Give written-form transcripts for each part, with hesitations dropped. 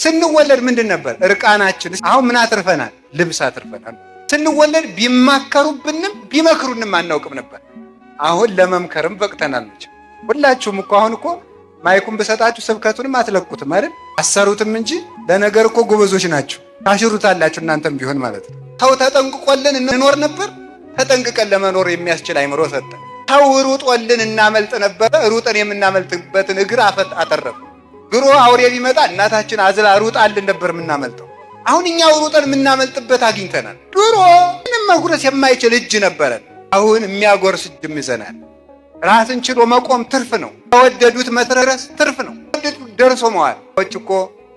ስንወለድ ምንድን ነበር እርቃናችን? አሁን ምን አትርፈናል? ልብስ አትርፈናል። ስንወለድ ቢማከሩብንም ቢመክሩንም አናውቅም ነበር። አሁን ለመምከርም በቅተናል። ሁላችሁም እኮ አሁን እኮ ማይኩን በሰጣችሁ ስብከቱንም አትለቁትም አይደል? አሰሩትም እንጂ ለነገር እኮ ጎበዞች ናችሁ። ታሽሩታላችሁ እናንተም ቢሆን ማለት ነው። ሰው ተጠንቅቆልን እንኖር ነበር። ተጠንቅቀን ለመኖር የሚያስችል አይምሮ ሰጠን። ሰው ሩጦልን እናመልጥ ነበር። ሩጠን የምናመልጥበትን እግር አተረፈ። ድሮ አውሬ ቢመጣ እናታችን አዝላ ሩጣልን ነበር የምናመልጠው። አሁን እኛው ሩጠን የምናመልጥበት አግኝተናል። ድሮ ምንም መጉረስ የማይችል እጅ ነበረን። አሁን የሚያጎርስ እጅም ይዘናል። ራስን ችሎ መቆም ትርፍ ነው። ከወደዱት መድረስ ትርፍ ነው። ወደዱት ደርሶ መዋል እኮ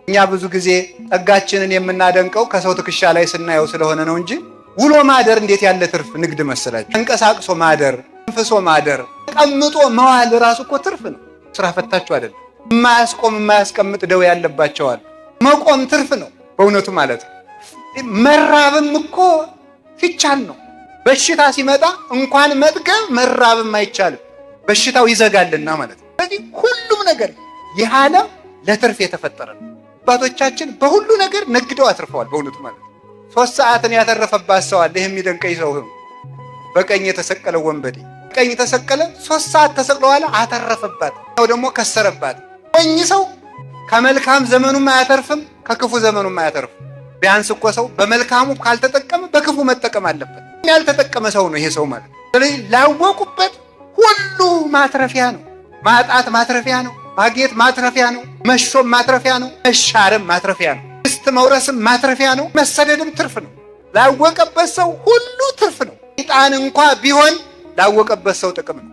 እኛ ብዙ ጊዜ ጸጋችንን የምናደንቀው ከሰው ትከሻ ላይ ስናየው ስለሆነ ነው እንጂ ውሎ ማደር እንዴት ያለ ትርፍ ንግድ መሰላችሁ? ተንቀሳቅሶ ማደር፣ ተንፍሶ ማደር፣ ተቀምጦ መዋል ራሱ እኮ ትርፍ ነው። ስራ ፈታችሁ አይደለም። የማያስቆም የማያስቀምጥ ደዌ ያለባቸዋል። መቆም ትርፍ ነው በእውነቱ ማለት ነው። መራብም እኮ ሲቻል ነው። በሽታ ሲመጣ እንኳን መጥገብ መራብም አይቻልም። በሽታው ይዘጋልና ማለት ነው። ስለዚህ ሁሉም ነገር ይህ ዓለም ለትርፍ የተፈጠረ ነው። አባቶቻችን በሁሉ ነገር ነግደው አትርፈዋል በእውነቱ ማለት ነው። 3 ሰዓትን ያተረፈባት ሰው አለ። ይህ የሚደንቀኝ ሰው ነው። በቀኝ የተሰቀለ ወንበዴ በቀኝ ተሰቀለ፣ 3 ሰዓት ተሰቅሎ በኋላ አተረፈባት። ሰው ደግሞ ከሰረባት። ሞኝ ሰው ከመልካም ዘመኑም አያተርፍም፣ ከክፉ ዘመኑም አያተርፍም። ቢያንስ እኮ ሰው በመልካሙ ካልተጠቀመ በክፉ መጠቀም አለበት። ያልተጠቀመ ሰው ነው ይሄ ሰው ማለት። ስለዚህ ላወቁበት ሁሉ ማትረፊያ ነው። ማጣት ማትረፊያ ነው። ማግኘት ማትረፊያ ነው። መሾም ማትረፊያ ነው። መሻርም ማትረፊያ ነው። ሚስት መውረስም ማትረፊያ ነው። መሰደድም ትርፍ ነው። ላወቀበት ሰው ሁሉ ትርፍ ነው። ሰይጣን እንኳ ቢሆን ላወቀበት ሰው ጥቅም ነው።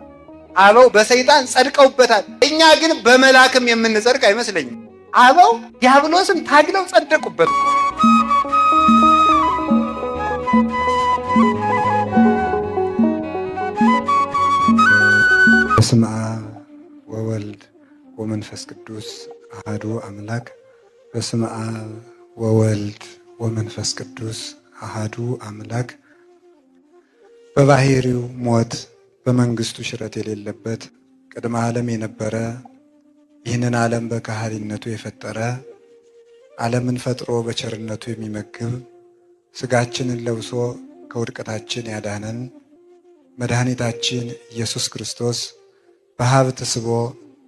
አበው በሰይጣን ጸድቀውበታል። እኛ ግን በመላክም የምንጸድቅ አይመስለኝም። አበው ዲያብሎስን ታግለው ጸደቁበት። በስመ አብ ወወልድ ወመንፈስ ቅዱስ አሐዱ አምላክ። በስመ አብ ወወልድ ወመንፈስ ቅዱስ አሐዱ አምላክ። በባህሪው ሞት በመንግስቱ ሽረት የሌለበት ቅድመ ዓለም የነበረ ይህንን ዓለም በካህሊነቱ የፈጠረ ዓለምን ፈጥሮ በቸርነቱ የሚመግብ ስጋችንን ለብሶ ከውድቀታችን ያዳነን መድኃኒታችን ኢየሱስ ክርስቶስ በሀብት ስቦ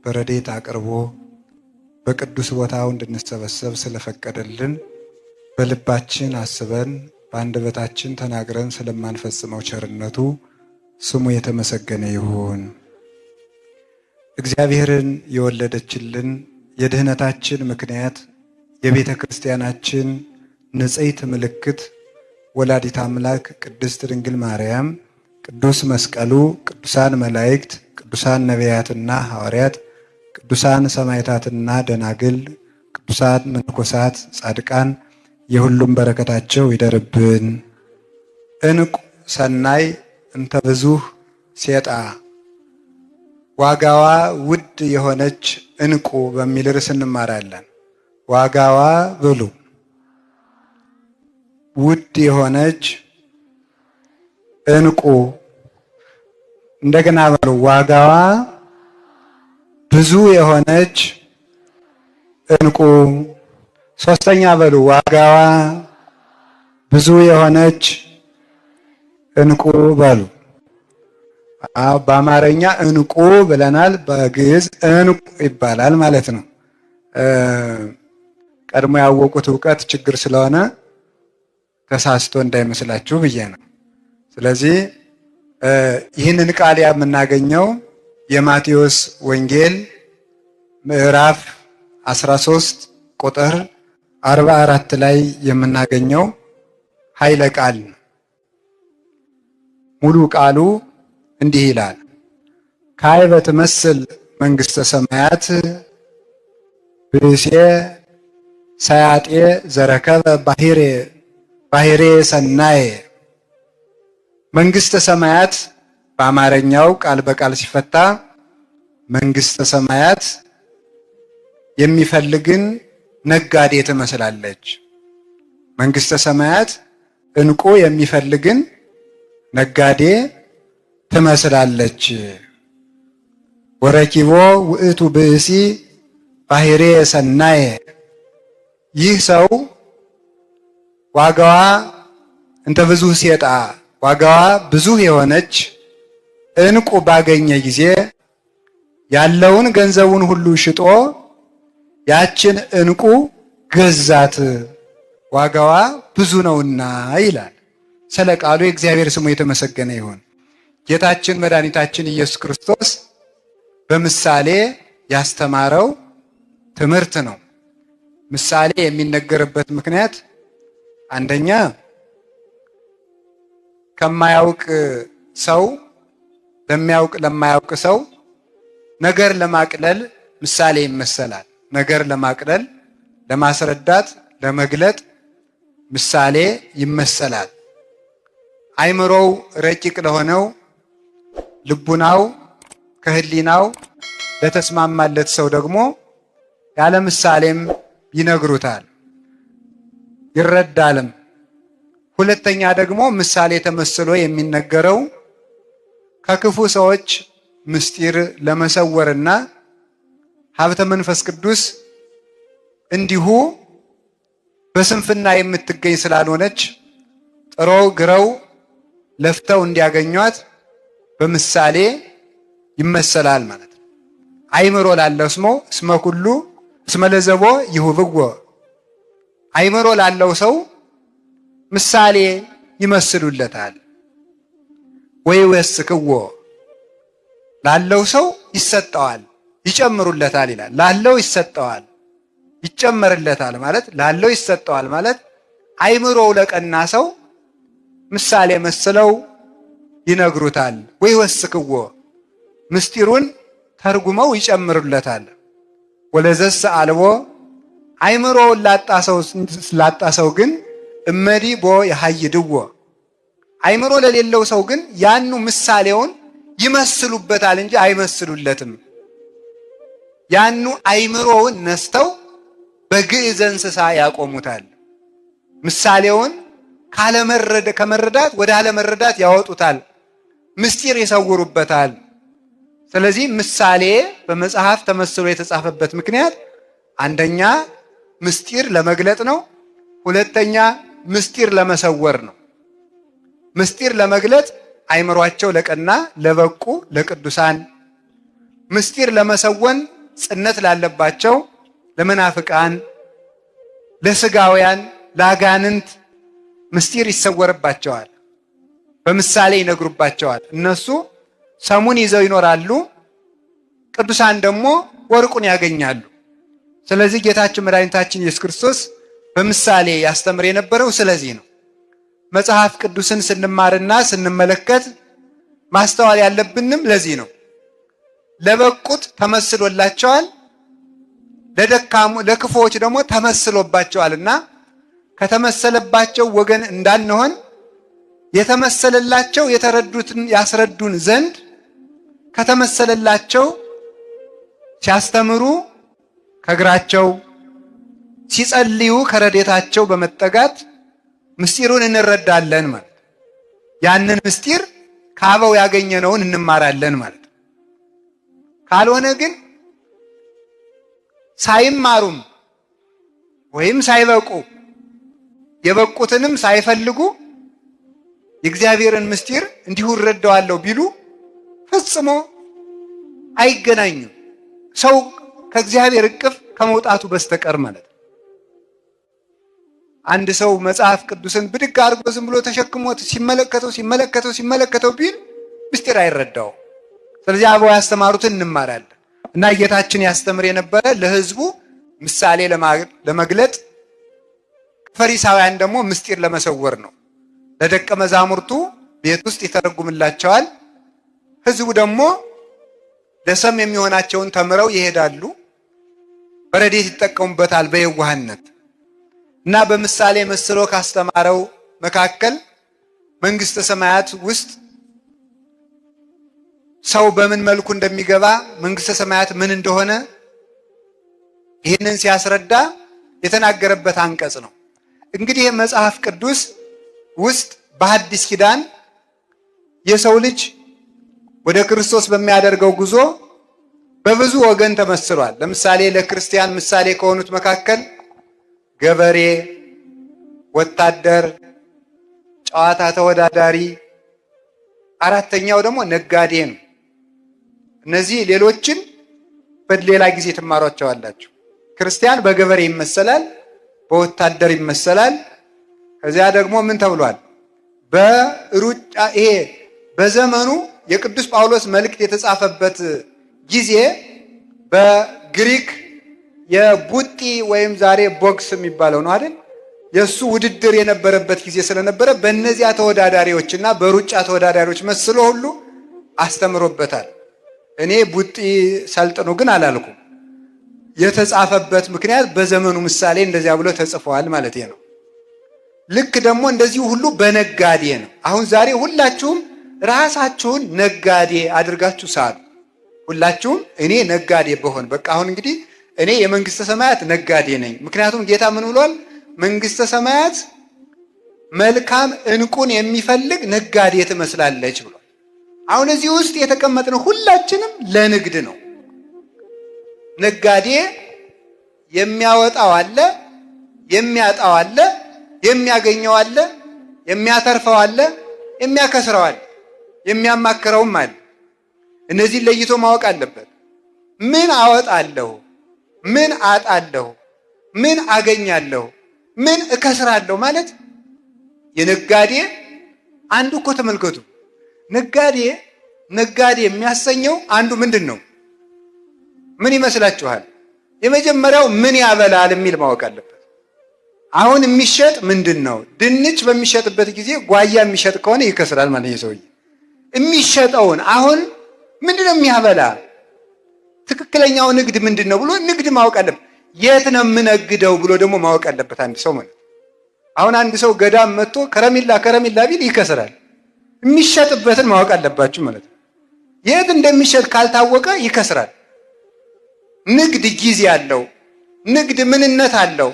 በረድኤት አቅርቦ በቅዱስ ቦታው እንድንሰበሰብ ስለፈቀደልን በልባችን አስበን በአንደበታችን ተናግረን ስለማንፈጽመው ቸርነቱ ስሙ የተመሰገነ ይሁን። እግዚአብሔርን የወለደችልን የድህነታችን ምክንያት የቤተ ክርስቲያናችን ንጽሕት ምልክት ወላዲት አምላክ ቅድስት ድንግል ማርያም፣ ቅዱስ መስቀሉ፣ ቅዱሳን መላእክት፣ ቅዱሳን ነቢያትና ሐዋርያት፣ ቅዱሳን ሰማዕታትና ደናግል፣ ቅዱሳን መነኮሳት፣ ጻድቃን የሁሉም በረከታቸው ይደርብን። ዕንቁ ሰናይ እንተ ብዙኅ ሴጣ፣ ዋጋዋ ውድ የሆነች ዕንቁ በሚል ርዕስ እንማራለን። ዋጋዋ ብሉ ውድ የሆነች ዕንቁ። እንደገና በሉ ዋጋዋ ብዙ የሆነች ዕንቁ። ሶስተኛ በሉ ዋጋዋ ብዙ የሆነች ዕንቁ በሉ። በአማርኛ ዕንቁ ብለናል፣ በግዕዝ ዕንቁ ይባላል ማለት ነው። ቀድሞ ያወቁት ዕውቀት ችግር ስለሆነ ተሳስቶ እንዳይመስላችሁ ብዬ ነው። ስለዚህ ይህንን ቃል የምናገኘው የማቴዎስ ወንጌል ምዕራፍ 13 ቁጥር 44 ላይ የምናገኘው ኃይለ ቃል ነው። ሙሉ ቃሉ እንዲህ ይላል። ካዕበ ትመስል መንግሥተ ሰማያት ብእሴ ሰያጤ ዘረከበ ባሕሬ ሰናየ። መንግሥተ ሰማያት በአማርኛው ቃል በቃል ሲፈታ መንግሥተ ሰማያት የሚፈልግን ነጋዴ ትመስላለች። መንግሥተ ሰማያት ዕንቁ የሚፈልግን ነጋዴ ትመስላለች። ወረኪቦ ውእቱ ብእሲ ባሕሬ ሰናየ። ይህ ሰው ዋጋዋ እንተ ብዙ ሴጣ ዋጋዋ ብዙ የሆነች ዕንቁ ባገኘ ጊዜ ያለውን ገንዘቡን ሁሉ ሽጦ ያችን ዕንቁ ገዛት፣ ዋጋዋ ብዙ ነውና ይላል። ስለ ቃሉ የእግዚአብሔር ስሙ የተመሰገነ ይሁን። ጌታችን መድኃኒታችን ኢየሱስ ክርስቶስ በምሳሌ ያስተማረው ትምህርት ነው። ምሳሌ የሚነገርበት ምክንያት አንደኛ ከማያውቅ ሰው ለማያውቅ ሰው ነገር ለማቅለል ምሳሌ ይመሰላል። ነገር ለማቅለል፣ ለማስረዳት፣ ለመግለጥ ምሳሌ ይመሰላል። አይምሮው ረቂቅ ለሆነው ልቡናው ከህሊናው ለተስማማለት ሰው ደግሞ ያለ ምሳሌም ይነግሩታል፣ ይረዳልም። ሁለተኛ ደግሞ ምሳሌ ተመስሎ የሚነገረው ከክፉ ሰዎች ምስጢር ለመሰወርና ሀብተ መንፈስ ቅዱስ እንዲሁ በስንፍና የምትገኝ ስላልሆነች ጥረው ግረው ለፍተው እንዲያገኟት በምሳሌ ይመሰላል ማለት ነው። አይምሮ ላለው እስመ ኩሉ እስመ ለዘቦ ይሁብዎ፣ አይምሮ ላለው ሰው ምሳሌ ይመስሉለታል። ወይወስክዎ ላለው ሰው ይሰጠዋል፣ ይጨምሩለታል ይላል። ላለው ይሰጠዋል ይጨመርለታል ማለት ላለው ይሰጠዋል ማለት አይምሮው ለቀና ሰው ምሳሌ መስለው ይነግሩታል። ወይወስክዎ ምስጢሩን ተርጉመው ይጨምሩለታል። ወለዘስ አልቦ አይምሮውን ላጣ ሰው ግን እመዲ ቦ ያሃይድዎ፣ አይምሮ ለሌለው ሰው ግን ያኑ ምሳሌውን ይመስሉበታል እንጂ አይመስሉለትም። ያኑ አይምሮውን ነስተው በግዕዘ እንስሳ ያቆሙታል። ምሳሌውን ከመረዳት ወደ አለመረዳት ያወጡታል፣ ምስጢር ይሰውሩበታል። ስለዚህ ምሳሌ በመጽሐፍ ተመስሎ የተጻፈበት ምክንያት አንደኛ ምስጢር ለመግለጥ ነው። ሁለተኛ ምስጢር ለመሰወር ነው። ምስጢር ለመግለጥ አይምሯቸው ለቀና ለበቁ ለቅዱሳን፣ ምስጢር ለመሰወን ጽነት ላለባቸው ለመናፍቃን፣ ለስጋውያን፣ ለአጋንንት ምስጢር ይሰወርባቸዋል፣ በምሳሌ ይነግሩባቸዋል። እነሱ ሰሙን ይዘው ይኖራሉ፣ ቅዱሳን ደግሞ ወርቁን ያገኛሉ። ስለዚህ ጌታችን መድኃኒታችን ኢየሱስ ክርስቶስ በምሳሌ ያስተምር የነበረው ስለዚህ ነው። መጽሐፍ ቅዱስን ስንማርና ስንመለከት ማስተዋል ያለብንም ለዚህ ነው። ለበቁት ተመስሎላቸዋል፣ ለክፉዎች ደግሞ ተመስሎባቸዋልና ከተመሰለባቸው ወገን እንዳንሆን የተመሰለላቸው የተረዱትን ያስረዱን ዘንድ ከተመሰለላቸው ሲያስተምሩ ከእግራቸው ሲጸልዩ ከረዴታቸው በመጠጋት ምስጢሩን እንረዳለን ማለት። ያንን ምስጢር ከአበው ያገኘነውን እንማራለን ማለት። ካልሆነ ግን ሳይማሩም ወይም ሳይበቁ የበቁትንም ሳይፈልጉ የእግዚአብሔርን ምስጢር እንዲሁ እረዳዋለሁ ቢሉ ፈጽሞ አይገናኙም። ሰው ከእግዚአብሔር እቅፍ ከመውጣቱ በስተቀር ማለት ነው። አንድ ሰው መጽሐፍ ቅዱስን ብድግ አድርጎ ዝም ብሎ ተሸክሞት ሲመለከተው ቢል ምስጢር አይረዳው። ስለዚህ አበው ያስተማሩትን እንማራለን እና ጌታችን ያስተምር የነበረ ለሕዝቡ ምሳሌ ለመግለጥ፣ ፈሪሳውያን ደግሞ ምስጢር ለመሰወር ነው። ለደቀ መዛሙርቱ ቤት ውስጥ ይተረጉምላቸዋል። ሕዝቡ ደግሞ ለሰም የሚሆናቸውን ተምረው ይሄዳሉ። በረዴት ይጠቀሙበታል በየዋህነት እና በምሳሌ መስሎ ካስተማረው መካከል መንግስተ ሰማያት ውስጥ ሰው በምን መልኩ እንደሚገባ መንግስተ ሰማያት ምን እንደሆነ ይህንን ሲያስረዳ የተናገረበት አንቀጽ ነው። እንግዲህ መጽሐፍ ቅዱስ ውስጥ በሐዲስ ኪዳን የሰው ልጅ ወደ ክርስቶስ በሚያደርገው ጉዞ በብዙ ወገን ተመስሏል። ለምሳሌ ለክርስቲያን ምሳሌ ከሆኑት መካከል ገበሬ፣ ወታደር፣ ጨዋታ ተወዳዳሪ፣ አራተኛው ደግሞ ነጋዴ ነው። እነዚህ ሌሎችን በሌላ ጊዜ ትማሯቸዋላችሁ። ክርስቲያን በገበሬ ይመሰላል፣ በወታደር ይመሰላል። ከዚያ ደግሞ ምን ተብሏል? በሩጫ ይሄ በዘመኑ የቅዱስ ጳውሎስ መልእክት የተጻፈበት ጊዜ በግሪክ የቡጢ ወይም ዛሬ ቦክስ የሚባለው ነው አይደል? የሱ ውድድር የነበረበት ጊዜ ስለነበረ በእነዚያ ተወዳዳሪዎችና በሩጫ ተወዳዳሪዎች መስሎ ሁሉ አስተምሮበታል። እኔ ቡጢ ሰልጥኑ ግን አላልኩም። የተጻፈበት ምክንያት በዘመኑ ምሳሌ እንደዚያ ብሎ ተጽፏል ማለት ነው። ልክ ደግሞ እንደዚህ ሁሉ በነጋዴ ነው። አሁን ዛሬ ሁላችሁም ራሳችሁን ነጋዴ አድርጋችሁ ሳሉ። ሁላችሁም እኔ ነጋዴ በሆን በቃ አሁን እንግዲህ እኔ የመንግስተ ሰማያት ነጋዴ ነኝ። ምክንያቱም ጌታ ምን ብሏል? መንግስተ ሰማያት መልካም ዕንቁን የሚፈልግ ነጋዴ ትመስላለች ብሏል። አሁን እዚህ ውስጥ የተቀመጥነው ሁላችንም ለንግድ ነው። ነጋዴ የሚያወጣው አለ፣ የሚያጣው አለ፣ የሚያገኘው አለ፣ የሚያተርፈው አለ፣ የሚያከስረው አለ፣ የሚያማክረውም አለ። እነዚህን ለይቶ ማወቅ አለበት። ምን አወጣለሁ፣ ምን አጣለሁ፣ ምን አገኛለሁ፣ ምን እከስራለሁ ማለት የነጋዴ አንዱ እኮ ተመልከቱ። ነጋዴ የሚያሰኘው አንዱ ምንድን ነው? ምን ይመስላችኋል? የመጀመሪያው ምን ያበላል የሚል ማወቅ አለበት። አሁን የሚሸጥ ምንድን ነው? ድንች በሚሸጥበት ጊዜ ጓያ የሚሸጥ ከሆነ ይከስራል ማለት ነው ሰውዬ። የሚሸጠውን አሁን ምንድን ነው የሚያበላ? ትክክለኛው ንግድ ምንድን ነው ብሎ ንግድ ማወቅ አለበት። የት ነው የምነግደው ብሎ ደግሞ ማወቅ አለበት አንድ ሰው ማለት። አሁን አንድ ሰው ገዳም መጥቶ ከረሚላ ቢል ይከስራል። የሚሸጥበትን ማወቅ አለባችሁ ማለት ነው። የት እንደሚሸጥ ካልታወቀ ይከስራል። ንግድ ጊዜ አለው። ንግድ ምንነት አለው።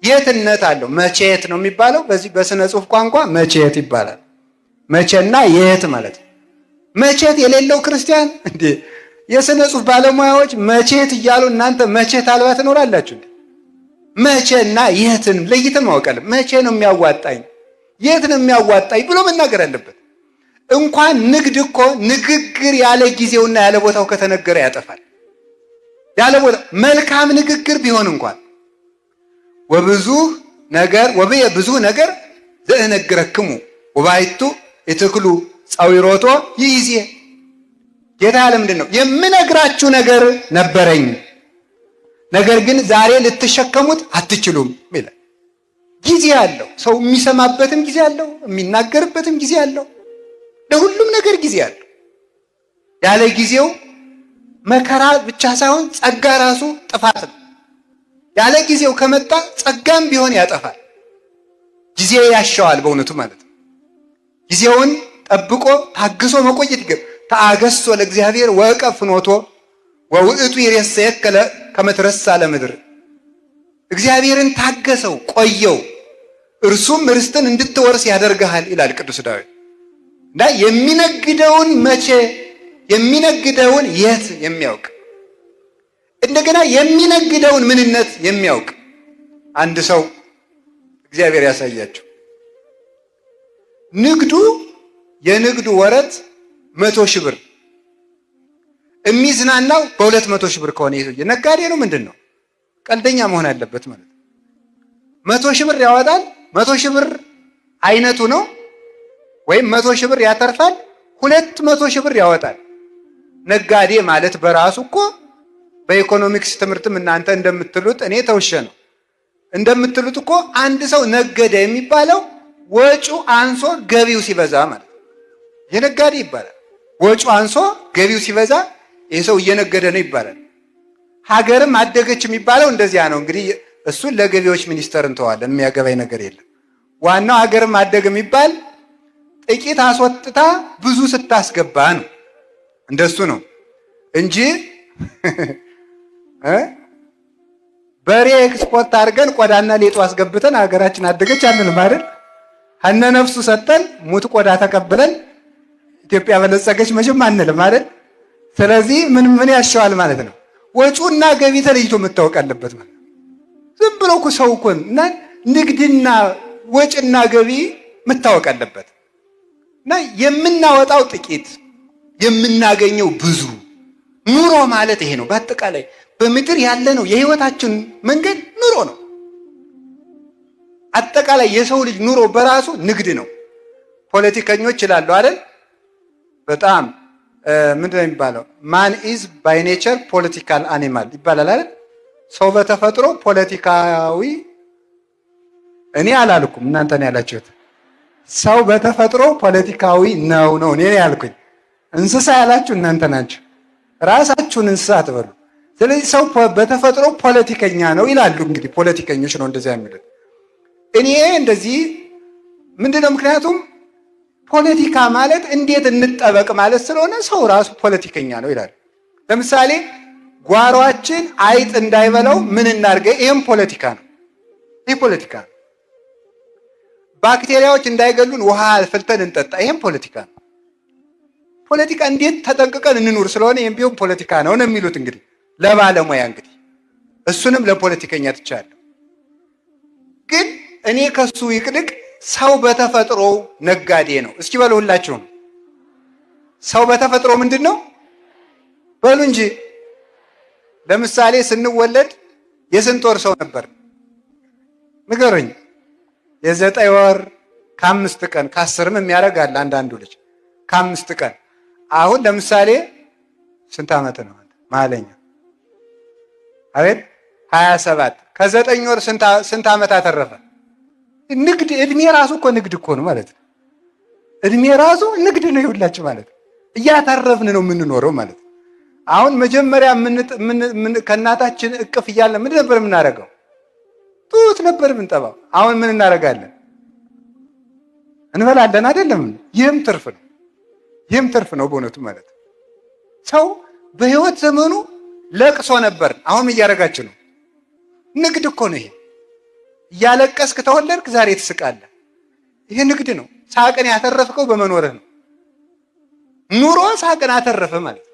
የትነት አለው። መቼት ነው የሚባለው። በዚህ በስነ ጽሁፍ ቋንቋ መቼት ይባላል። መቼና የት ማለት ነው። መቼት የሌለው ክርስቲያን እንዴ! የስነ ጽሁፍ ባለሙያዎች መቼት እያሉ እናንተ መቼት አልባ ትኖራላችሁ እንዴ? መቼና የትን ለይተን ማወቅ አለ። መቼ ነው የሚያዋጣኝ፣ የት ነው የሚያዋጣኝ ብሎ መናገር አለበት። እንኳን ንግድ እኮ ንግግር ያለ ጊዜውና ያለ ቦታው ከተነገረ ያጠፋል። ያለ ቦታው መልካም ንግግር ቢሆን እንኳን ወብዙ ነገር ዘእነግረክሙ ወባይቱ እትክሉ ጻዊሮቶ ይይዜ። ጌታ ያለ ምንድን ነው? የምነግራችሁ ነገር ነበረኝ፣ ነገር ግን ዛሬ ልትሸከሙት አትችሉም ይላል። ጊዜ አለው። ሰው የሚሰማበትም ጊዜ አለው፣ የሚናገርበትም ጊዜ አለው። ለሁሉም ነገር ጊዜ አለው። ያለ ጊዜው መከራ ብቻ ሳይሆን ጸጋ ራሱ ጥፋት ነው። ያለ ጊዜው ከመጣ ጸጋም ቢሆን ያጠፋል። ጊዜ ያሻዋል በእውነቱ ማለት ነው። ጊዜውን ጠብቆ ታግሶ መቆየት ይገባል። ተአገሶ ለእግዚአብሔር ወቀፍ ፍኖቶ ወውእቱ ይሬሰየከ ከመ ትረሳ ለምድር። እግዚአብሔርን ታገሰው፣ ቆየው፣ እርሱም ርስትን እንድትወርስ ያደርግሃል ይላል ቅዱስ ዳዊት። እና የሚነግደውን መቼ፣ የሚነግደውን የት የሚያውቅ እንደገና የሚነግደውን ምንነት የሚያውቅ አንድ ሰው እግዚአብሔር ያሳያቸው። የንግዱ ወረት 100,000 ብር፣ የሚዝናናው በ200,000 ብር ከሆነ ይሄ ነጋዴ ነው ምንድን ነው? ቀልደኛ መሆን አለበት ማለት ነው። 100,000 ብር ያወጣል። 100,000 ብር አይነቱ ነው። ወይም 100,000 ብር ያተርፋል፣ 200,000 ብር ያወጣል። ነጋዴ ማለት በራሱ እኮ በኢኮኖሚክስ ትምህርትም እናንተ እንደምትሉት እኔ ተውሸ ነው እንደምትሉት እኮ አንድ ሰው ነገደ የሚባለው ወጪው አንሶ ገቢው ሲበዛ ማለት ነው። የነጋዴ ይባላል። ወጪው አንሶ ገቢው ሲበዛ ይሄ ሰው እየነገደ ነው ይባላል። ሀገርም አደገች የሚባለው እንደዚያ ነው። እንግዲህ እሱን ለገቢዎች ሚኒስቴር እንተዋለን፣ የሚያገባኝ ነገር የለም። ዋናው ሀገርም አደገ የሚባል ጥቂት አስወጥታ ብዙ ስታስገባ ነው። እንደሱ ነው እንጂ በሬ ኤክስፖርት አድርገን ቆዳና ሌጦ አስገብተን ሀገራችን አደገች አንልም አይደል? ሀነ ነፍሱ ሰጠን ሙት ቆዳ ተቀብለን ኢትዮጵያ በለጸገች መቼም አንልም አይደል? ስለዚህ ምን ያሻዋል ማለት ነው። ወጪውና ገቢ ተለይቶ መታወቅ አለበት ማለት ነው። ዝም ብሎ እኮ ሰው እኮ እና ንግድና ወጭና ገቢ መታወቅ አለበት። እና የምናወጣው ጥቂት የምናገኘው ብዙ። ኑሮ ማለት ይሄ ነው። በአጠቃላይ በምድር ያለ ነው የህይወታችን መንገድ ኑሮ ነው። አጠቃላይ የሰው ልጅ ኑሮ በራሱ ንግድ ነው። ፖለቲከኞች ይላሉ አይደል? በጣም ምንድነው የሚባለው? ማን ኢዝ ባይ ኔቸር ፖለቲካል አኒማል ይባላል አይደል? ሰው በተፈጥሮ ፖለቲካዊ። እኔ አላልኩም፣ እናንተ ነው ያላችሁት። ሰው በተፈጥሮ ፖለቲካዊ ነው እኔ ያልኩኝ። እንስሳ ያላችሁ እናንተ ናችሁ። ራሳችሁን እንስሳ አትበሉ። ስለዚህ ሰው በተፈጥሮ ፖለቲከኛ ነው ይላሉ። እንግዲህ ፖለቲከኞች ነው እንደዚያ የሚሉት። እኔ እንደዚህ ምንድነው? ምክንያቱም ፖለቲካ ማለት እንዴት እንጠበቅ ማለት ስለሆነ ሰው ራሱ ፖለቲከኛ ነው ይላል። ለምሳሌ ጓሯችን አይጥ እንዳይበላው ምን እናድርገ? ይሄም ፖለቲካ ነው። ይሄ ፖለቲካ ነው። ባክቴሪያዎች እንዳይገሉን ውሃ አፍልተን እንጠጣ። ይሄም ፖለቲካ ነው። ፖለቲካ እንዴት ተጠንቅቀን እንኑር ስለሆነ ይሄም ቢሆን ፖለቲካ ነው የሚሉት እንግዲህ ለባለሙያ። እንግዲህ እሱንም ለፖለቲከኛ ትቻለሁ። ግን እኔ ከሱ ይቅድቅ ሰው በተፈጥሮ ነጋዴ ነው። እስኪ በሉ ሁላችሁም ሰው በተፈጥሮ ምንድን ነው በሉ እንጂ። ለምሳሌ ስንወለድ የስንት ወር ሰው ነበር ንገሩኝ? የ9 ወር ከ5 ቀን ከ10ም የሚያደርጋል አንዳንዱ ልጅ ከ5 ቀን። አሁን ለምሳሌ ስንት ዓመት ነው ማለኛ? አቤት 27 ከ9 ወር ስንት ዓመት አተረፈ? ንግድ እድሜ ራሱ እኮ ንግድ እኮ ነው ማለት ነው። እድሜ ራሱ ንግድ ነው ይሁላችሁ ማለት ነው። እያተረፍን ነው የምንኖረው ማለት ነው። አሁን መጀመሪያ ከእናታችን እቅፍ እያለ ምን ነበር የምናደርገው? ጡት ነበር የምንጠባው። አሁን ምን እናደርጋለን? እንበላለን አይደለም? ይህም ትርፍ ነው። ይህም ትርፍ ነው በእውነቱ ማለት ነው። ሰው በህይወት ዘመኑ ለቅሶ ነበር። አሁን እያደረጋችሁ ነው። ንግድ እኮ ነው ይሄ። እያለቀስክ ተወለድክ፣ ዛሬ ትስቃለህ። ይሄ ንግድ ነው። ሳቅን ያተረፍከው በመኖርህ ነው። ኑሮ ሳቅን አተረፈ ማለት ነው።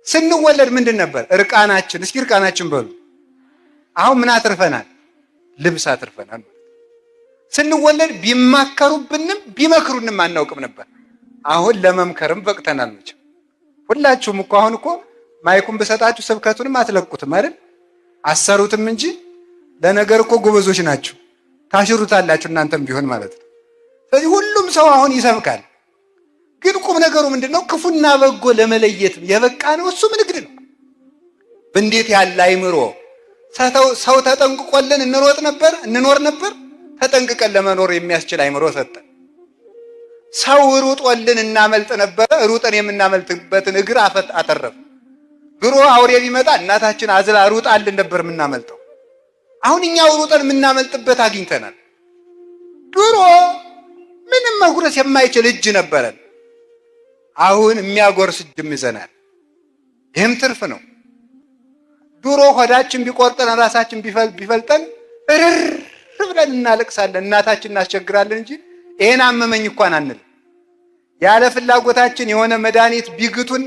ስንወለድ ምንድን ነበር? እርቃናችን። እስኪ እርቃናችን በሉ። አሁን ምን አትርፈናል? ልብስ አትርፈናል። ስንወለድ ቢማከሩብንም ቢመክሩንም አናውቅም ነበር። አሁን ለመምከርም በቅተናል። መቼም ሁላችሁም እኮ አሁን እኮ ማይኩን በሰጣችሁ ስብከቱንም አትለቁትም አይደል? አሰሩትም እንጂ ለነገር እኮ ጎበዞች ናችሁ። ታሽሩታላችሁ እናንተም ቢሆን ማለት ነው። ስለዚህ ሁሉም ሰው አሁን ይሰብካል። ግን ቁም ነገሩ ምንድነው? ክፉና በጎ ለመለየት የበቃ ነው። እሱም ንግድ ነው። በእንዴት ያለ አይምሮ ሰው ተጠንቅቆልን እንኖር ነበር። ተጠንቅቀን ለመኖር የሚያስችል አይምሮ ሰጠን። ሰው ሩጦልን እናመልጥ ነበር። ሩጠን የምናመልጥበትን እግር አተረፍ። ድሮ አውሬ ቢመጣ እናታችን አዝላ ሩጣልን ነበር የምናመልጠው። አሁን እኛው ሩጠን የምናመልጥበት አግኝተናል። ድሮ ምንም መጉረስ የማይችል እጅ ነበረን። አሁን የሚያጎርስ እጅም ይዘናል። ይህም ትርፍ ነው። ድሮ ሆዳችን ቢቆርጠን ራሳችን ቢፈልጠን እርር ብለን እናለቅሳለን፣ እናታችን እናስቸግራለን እንጂ ይሄን አመመኝ እንኳን አንልም። ያለ ፍላጎታችን የሆነ መድኃኒት ቢግቱን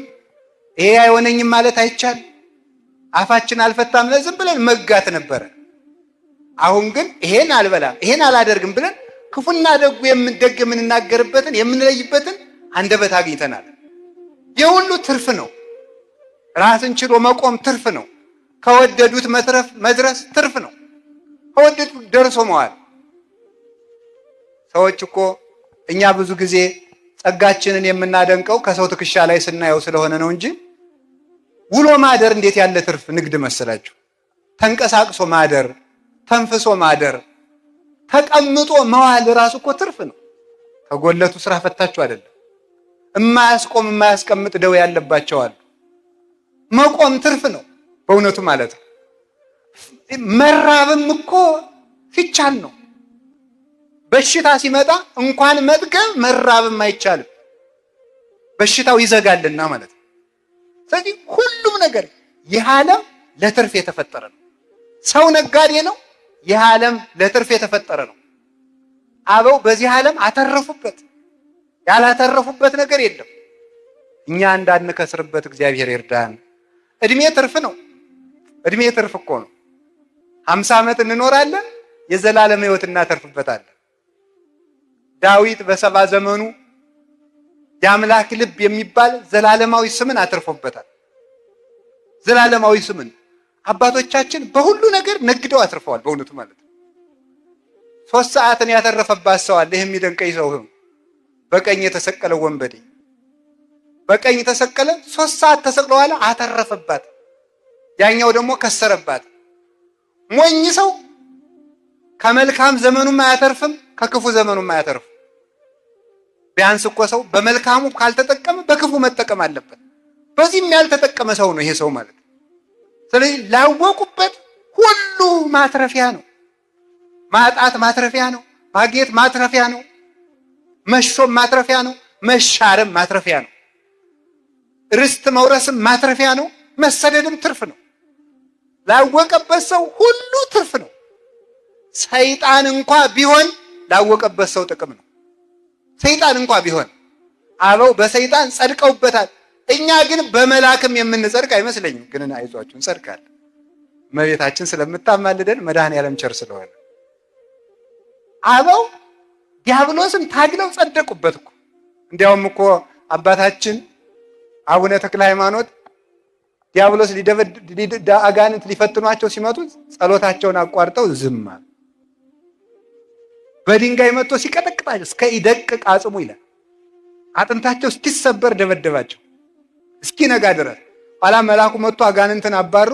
ይሄ አይሆነኝም ማለት አይቻል። አፋችን አልፈታም ዝም ብለን መጋት ነበረ። አሁን ግን ይሄን አልበላም ይሄን አላደርግም ብለን ክፉና ደጉ የምንናገርበትን የምንለይበትን አንደበት አግኝተናል። የሁሉ ትርፍ ነው። ራስን ችሎ መቆም ትርፍ ነው። ከወደዱት መድረስ ትርፍ ነው። ከወደዱት ደርሶ መዋል። ሰዎች እኮ እኛ ብዙ ጊዜ ጸጋችንን የምናደንቀው ከሰው ትከሻ ላይ ስናየው ስለሆነ ነው እንጂ ውሎ ማደር እንዴት ያለ ትርፍ ንግድ መሰላችሁ? ተንቀሳቅሶ ማደር፣ ተንፍሶ ማደር፣ ተቀምጦ መዋል ራሱ እኮ ትርፍ ነው። ተጎለቱ ስራ ፈታችሁ አይደለም። የማያስቆም የማያስቀምጥ ደዌ ያለባቸው አሉ። መቆም ትርፍ ነው በእውነቱ ማለት ነው። መራብም እኮ ሲቻል ነው። በሽታ ሲመጣ እንኳን መጥገብ መራብም አይቻልም። በሽታው ይዘጋልና ማለት ነው። ስለዚህ ሁሉም ነገር ይህ ዓለም ለትርፍ የተፈጠረ ነው። ሰው ነጋዴ ነው። ይህ ዓለም ለትርፍ የተፈጠረ ነው። አበው በዚህ ዓለም አተረፉበት። ያላተረፉበት ነገር የለም። እኛ እንዳንከስርበት እግዚአብሔር ይርዳን። እድሜ ትርፍ ነው። እድሜ ትርፍ እኮ ነው። 50 ዓመት እንኖራለን፣ የዘላለም ሕይወት እናተርፍበታለን። ዳዊት በሰባ ዘመኑ የአምላክ ልብ የሚባል ዘላለማዊ ስምን አትርፎበታል። ዘላለማዊ ስምን አባቶቻችን በሁሉ ነገር ነግደው አትርፈዋል። በእውነቱ ማለት ነው። 3 ሰዓትን ያተረፈባት ሰው አለ። ይሄ የሚደንቀኝ ሰው በቀኝ የተሰቀለው ወንበዴ በቀኝ ተሰቀለ፣ 3 ሰዓት ተሰቅሎ በኋላ አተረፈባት። ያኛው ደግሞ ከሰረባት። ሞኝ ሰው ከመልካም ዘመኑም አያተርፍም፣ ከክፉ ዘመኑም አያተርፍም። ቢያንስ እኮ ሰው በመልካሙ ካልተጠቀመ በክፉ መጠቀም አለበት። በዚህም ያልተጠቀመ ሰው ነው ይሄ ሰው ማለት ነው። ስለዚህ ላወቁበት ሁሉ ማትረፊያ ነው። ማጣት ማትረፊያ ነው። ማግኘት ማትረፊያ ነው። መሾም ማትረፊያ ነው። መሻርም ማትረፊያ ነው። ርስት መውረስም ማትረፊያ ነው። መሰደድም ትርፍ ነው። ላወቀበት ሰው ሁሉ ትርፍ ነው። ሰይጣን እንኳ ቢሆን ላወቀበት ሰው ጥቅም ነው። ሰይጣን እንኳ ቢሆን አበው በሰይጣን ጸድቀውበታል። እኛ ግን በመላክም የምንጸድቅ አይመስለኝም። ግን አይዟችሁ እንጸድቃለን። እመቤታችን ስለምታማልደን መድኃኔዓለም ቸር ስለሆነ አበው ዲያብሎስን ታግለው ጸደቁበት እኮ። እንዲያውም እኮ አባታችን አቡነ ተክለ ሃይማኖት ዲያብሎስ አጋንንት ሊፈትኗቸው ሲመጡ ጸሎታቸውን አቋርጠው ዝም አሉ። በድንጋይ መጥቶ ሲቀጠቅጣቸው እስከ ይደቅቅ አጽሙ ይላል። አጥንታቸው እስኪሰበር ደበደባቸው እስኪነጋ ድረስ። ኋላ መልአኩ መጥቶ አጋንንትን አባሩ።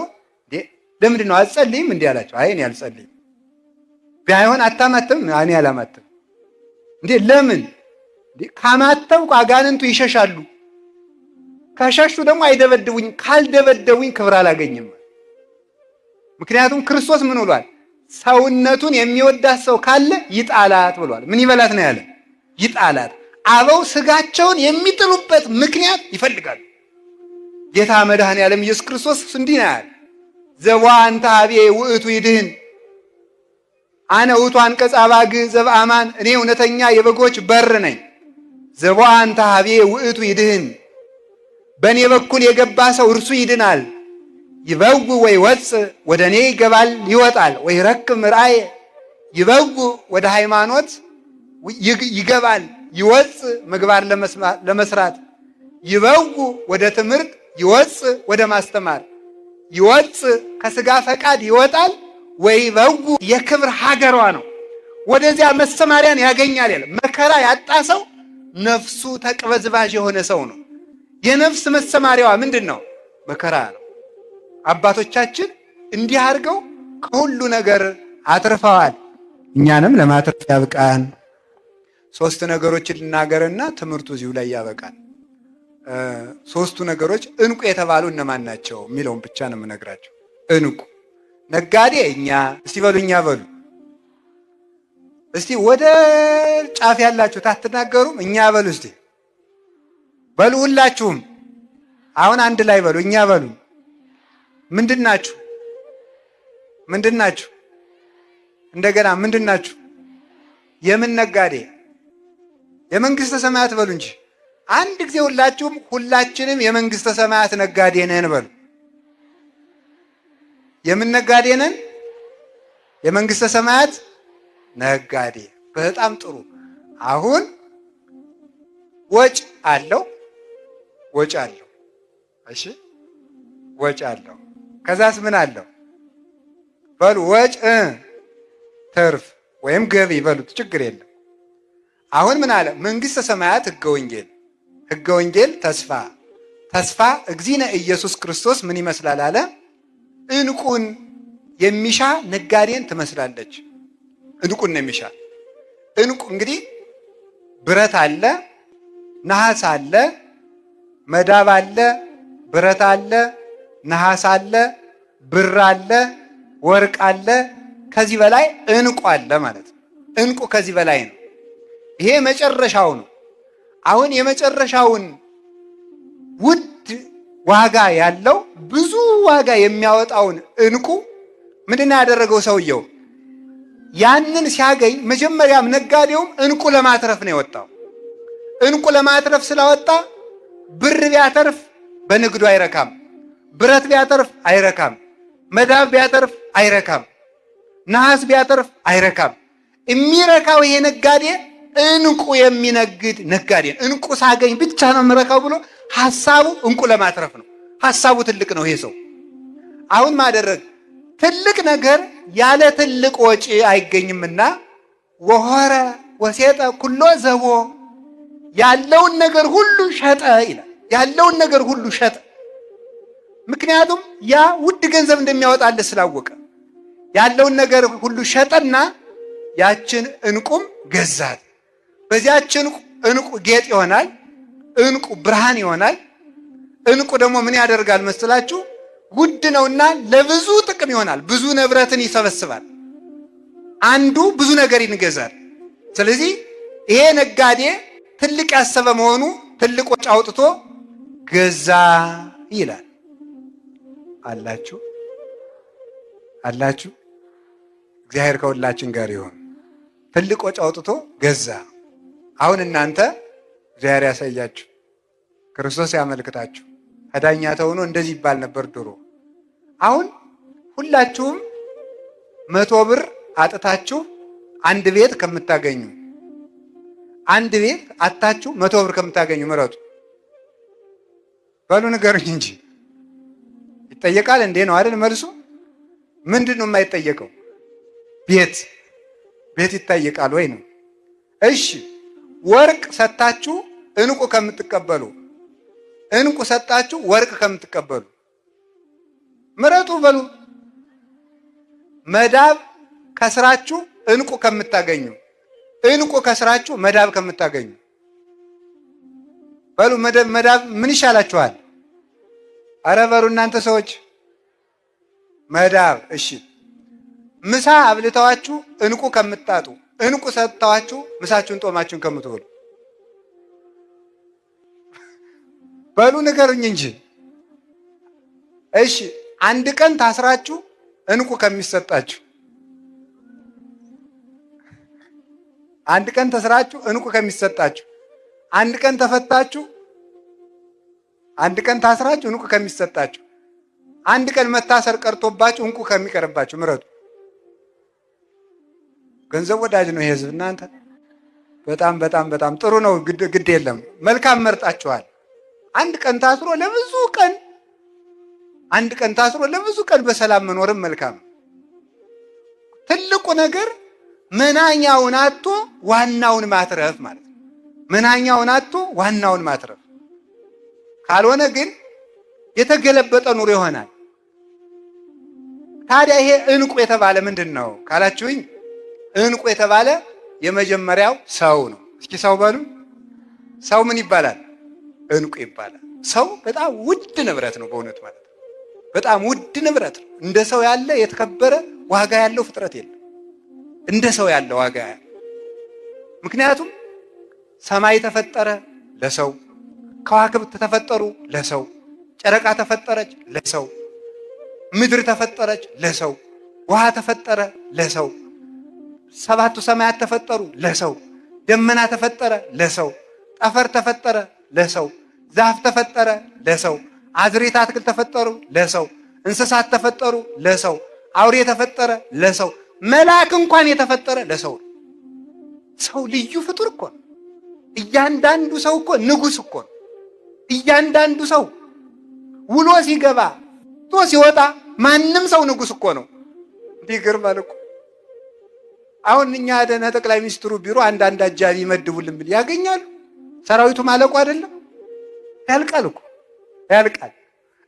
ለምንድን ነው አትጸልይም እንዲህ አላቸው። አይ እኔ አልጸልይም። ቢሆን አታማተም? እኔ አላማተም። ለምን? ካማተምኩ አጋንንቱ ይሸሻሉ። ከሸሹ ደግሞ አይደበድቡኝ። ካልደበደቡኝ ክብር አላገኝም። ምክንያቱም ክርስቶስ ምን ብሏል? ሰውነቱን የሚወዳት ሰው ካለ ይጣላት ብሏል። ምን ይበላት ነው ያለ? ይጣላት። አበው ስጋቸውን የሚጥሉበት ምክንያት ይፈልጋሉ። ጌታ መድኃኔዓለም ኢየሱስ ክርስቶስ እንዲህ ነው ያለ፣ ዘቧንተ ኀቤ ውእቱ ይድህን አነ ውእቱ አንቀጸ አባግዕ ዘበአማን፣ እኔ እውነተኛ የበጎች በር ነኝ። ዘቧንተ ኀቤ ውእቱ ይድህን፣ በእኔ በኩል የገባ ሰው እርሱ ይድናል። ይበው ወይ ወፅ፣ ወደ እኔ ይገባል ይወጣል። ወይ ረክብ ምርአየ፣ ይበው ወደ ሃይማኖት ይገባል ይወፅ ምግባር ለመስራት። ይበው ወደ ትምህርት ይወፅ ወደ ማስተማር። ይወፅ ከስጋ ፈቃድ ይወጣል። ወይ በው የክብር ሀገሯ ነው፣ ወደዚያ መሰማሪያን ያገኛል። ያለ መከራ ያጣ ሰው ነፍሱ ተቅበዝባዥ የሆነ ሰው ነው። የነፍስ መሰማሪያዋ ምንድን ነው? መከራ ነው። አባቶቻችን እንዲህ አድርገው ከሁሉ ነገር አትርፈዋል። እኛንም ለማትረፍ ያብቃን። 3 ነገሮችን ልናገርና ትምህርቱ እዚሁ ላይ ያበቃል። 3ቱ ነገሮች እንቁ የተባሉ እነማን ናቸው የሚለውን ብቻ ነው የምነግራቸው። እንቁ ነጋዴ እኛ። እስቲ በሉ እኛ በሉ። እስቲ ወደ ጫፍ ያላችሁ ታትናገሩም እኛ በሉ። እስቲ በሉ ሁላችሁም አሁን አንድ ላይ በሉ። እኛ በሉ። ምንድን ናችሁ? ምንድን ናችሁ? እንደገና ምንድን ናችሁ? የምን ነጋዴ? የመንግስተ ሰማያት በሉ እንጂ አንድ ጊዜ ሁላችሁም ሁላችንም የመንግስተ ሰማያት ነጋዴ ነን በሉ። የምን ነጋዴ ነን? የመንግስተ ሰማያት ነጋዴ። በጣም ጥሩ። አሁን ወጭ አለው፣ ወጭ አለው። እሺ ወጭ አለው። ከዛስ ምን አለው? በሉ ወጭ ትርፍ ወይም ገቢ በሉት፣ ችግር የለም። አሁን ምን አለ? መንግስተ ሰማያት ህገ ወንጌል፣ ህገ ወንጌል ተስፋ፣ ተስፋ እግዚእነ ኢየሱስ ክርስቶስ ምን ይመስላል አለ? እንቁን የሚሻ ነጋዴን ትመስላለች። እንቁን ነው የሚሻ። እንቁ እንግዲህ ብረት አለ፣ ነሐስ አለ፣ መዳብ አለ፣ ብረት አለ፣ ነሐስ አለ፣ ብር አለ፣ ወርቅ አለ። ከዚህ በላይ እንቁ አለ ማለት ነው። እንቁ ከዚህ በላይ ነው። ይሄ መጨረሻው ነው። አሁን የመጨረሻውን ውድ ዋጋ ያለው ብዙ ዋጋ የሚያወጣውን እንቁ ምንድን ነው ያደረገው ሰውየው? ያንን ሲያገኝ መጀመሪያም ነጋዴውም እንቁ ለማትረፍ ነው የወጣው። እንቁ ለማትረፍ ስላወጣ ብር ቢያተርፍ በንግዱ አይረካም፣ ብረት ቢያተርፍ አይረካም፣ መዳብ ቢያተርፍ አይረካም። ነሐስ ቢያተርፍ አይረካም። የሚረካው ይሄ ነጋዴ እንቁ የሚነግድ ነጋዴ እንቁ ሳገኝ ብቻ ነው የምረካው ብሎ ሐሳቡ እንቁ ለማትረፍ ነው። ሐሳቡ ትልቅ ነው ይሄ ሰው። አሁን ማደረግ ትልቅ ነገር ያለ ትልቅ ወጪ አይገኝምና ወሆረ ወሴጠ ኩሎ ዘቦ ያለውን ነገር ሁሉ ሸጠ ይላል። ያለውን ነገር ሁሉ ሸጠ። ምክንያቱም ያ ውድ ገንዘብ እንደሚያወጣለት ስላወቀ ያለውን ነገር ሁሉ ሸጠና ያችን እንቁም ገዛት። በዚያችን እንቁ ጌጥ ይሆናል። እንቁ ብርሃን ይሆናል። እንቁ ደግሞ ምን ያደርጋል መስላችሁ? ውድ ነውና ለብዙ ጥቅም ይሆናል። ብዙ ንብረትን ይሰበስባል። አንዱ ብዙ ነገር ይገዛል። ስለዚህ ይሄ ነጋዴ ትልቅ ያሰበ መሆኑ ትልቅ ወጪ አውጥቶ ገዛ ይላል። አላችሁ እግዚአብሔር ከሁላችን ጋር ይሁን። ትልቅ ወጪ አውጥቶ ገዛ። አሁን እናንተ እግዚአብሔር ያሳያችሁ፣ ክርስቶስ ያመልክታችሁ። ከዳኛ ተሆኖ እንደዚህ ይባል ነበር ድሮ። አሁን ሁላችሁም 100 ብር አጥታችሁ አንድ ቤት ከምታገኙ፣ አንድ ቤት አጥታችሁ 100 ብር ከምታገኙ ምረጡ። በሉ ንገሩኝ እንጂ ይጠየቃል እንዴ? ነው አይደል መልሱ? ምንድን ነው የማይጠየቀው? ቤት ይጠየቃል ወይ ነው? እሺ ወርቅ ሰጣችሁ እንቁ ከምትቀበሉ፣ እንቁ ሰጣችሁ ወርቅ ከምትቀበሉ ምረጡ በሉ። መዳብ ከስራችሁ እንቁ ከምታገኙ፣ እንቁ ከስራችሁ መዳብ ከምታገኙ በሉ። መዳብ ምን ይሻላችኋል? አረ በሉ እናንተ ሰዎች መዳብ። እሺ ምሳ አብልተዋችሁ እንቁ ከምታጡ፣ እንቁ ሰጥተዋችሁ ምሳችሁን ጦማችሁን ከምትበሉ በሉ ንገሩኝ እንጂ። እሺ አንድ ቀን ታስራችሁ እንቁ ከሚሰጣችሁ፣ አንድ ቀን ተስራችሁ እንቁ ከሚሰጣችሁ፣ አንድ ቀን ተፈታችሁ፣ አንድ ቀን ታስራችሁ እንቁ ከሚሰጣችሁ፣ አንድ ቀን መታሰር ቀርቶባችሁ እንቁ ከሚቀርባችሁ ምረጡ። ገንዘብ ወዳጅ ነው ይሄ ህዝብ። እናንተ በጣም በጣም በጣም ጥሩ ነው። ግድ የለም መልካም መርጣችኋል። አንድ ቀን ታስሮ ለብዙ ቀን፣ አንድ ቀን ታስሮ ለብዙ ቀን በሰላም መኖርም መልካም። ትልቁ ነገር መናኛውን አጥቶ ዋናውን ማትረፍ ማለት ነው። መናኛውን አጥቶ ዋናውን ማትረፍ። ካልሆነ ግን የተገለበጠ ኑሮ ይሆናል። ታዲያ ይሄ እንቁ የተባለ ምንድን ነው ካላችሁኝ፣ እንቁ የተባለ የመጀመሪያው ሰው ነው። እስኪ ሰው በሉ። ሰው ምን ይባላል? እንቁ ይባላል። ሰው በጣም ውድ ንብረት ነው በእውነት ማለት ነው። በጣም ውድ ንብረት ነው። እንደ ሰው ያለ የተከበረ ዋጋ ያለው ፍጥረት የለም። እንደ ሰው ያለ ዋጋ ያለው። ምክንያቱም ሰማይ ተፈጠረ ለሰው፣ ከዋክብት ተፈጠሩ ለሰው፣ ጨረቃ ተፈጠረች ለሰው፣ ምድር ተፈጠረች ለሰው፣ ውሃ ተፈጠረ ለሰው፣ 7ቱ ሰማያት ተፈጠሩ ለሰው፣ ደመና ተፈጠረ ለሰው፣ ጠፈር ተፈጠረ ለሰው፣ ዛፍ ተፈጠረ ለሰው፣ አዝሬት አትክልት ተፈጠሩ ለሰው፣ እንስሳት ተፈጠሩ ለሰው፣ አውሬ ተፈጠረ ለሰው፣ መልአክ እንኳን የተፈጠረ ለሰው። ሰው ልዩ ፍጡር እኮ ነው። እያንዳንዱ ሰው እኮ ንጉሥ እኮ ነው። እያንዳንዱ ሰው ውሎ ሲገባ ቶ ሲወጣ ማንም ሰው ንጉሥ እኮ ነው። እንዲገርማል እኮ። አሁን እኛ ደህና ጠቅላይ ሚኒስትሩ ቢሮ አንዳንድ አጃቢ ይመድቡልን ብል ያገኛሉ። ሰራዊቱ ማለቁ አይደለም? ያልቃል እኮ ያልቃል።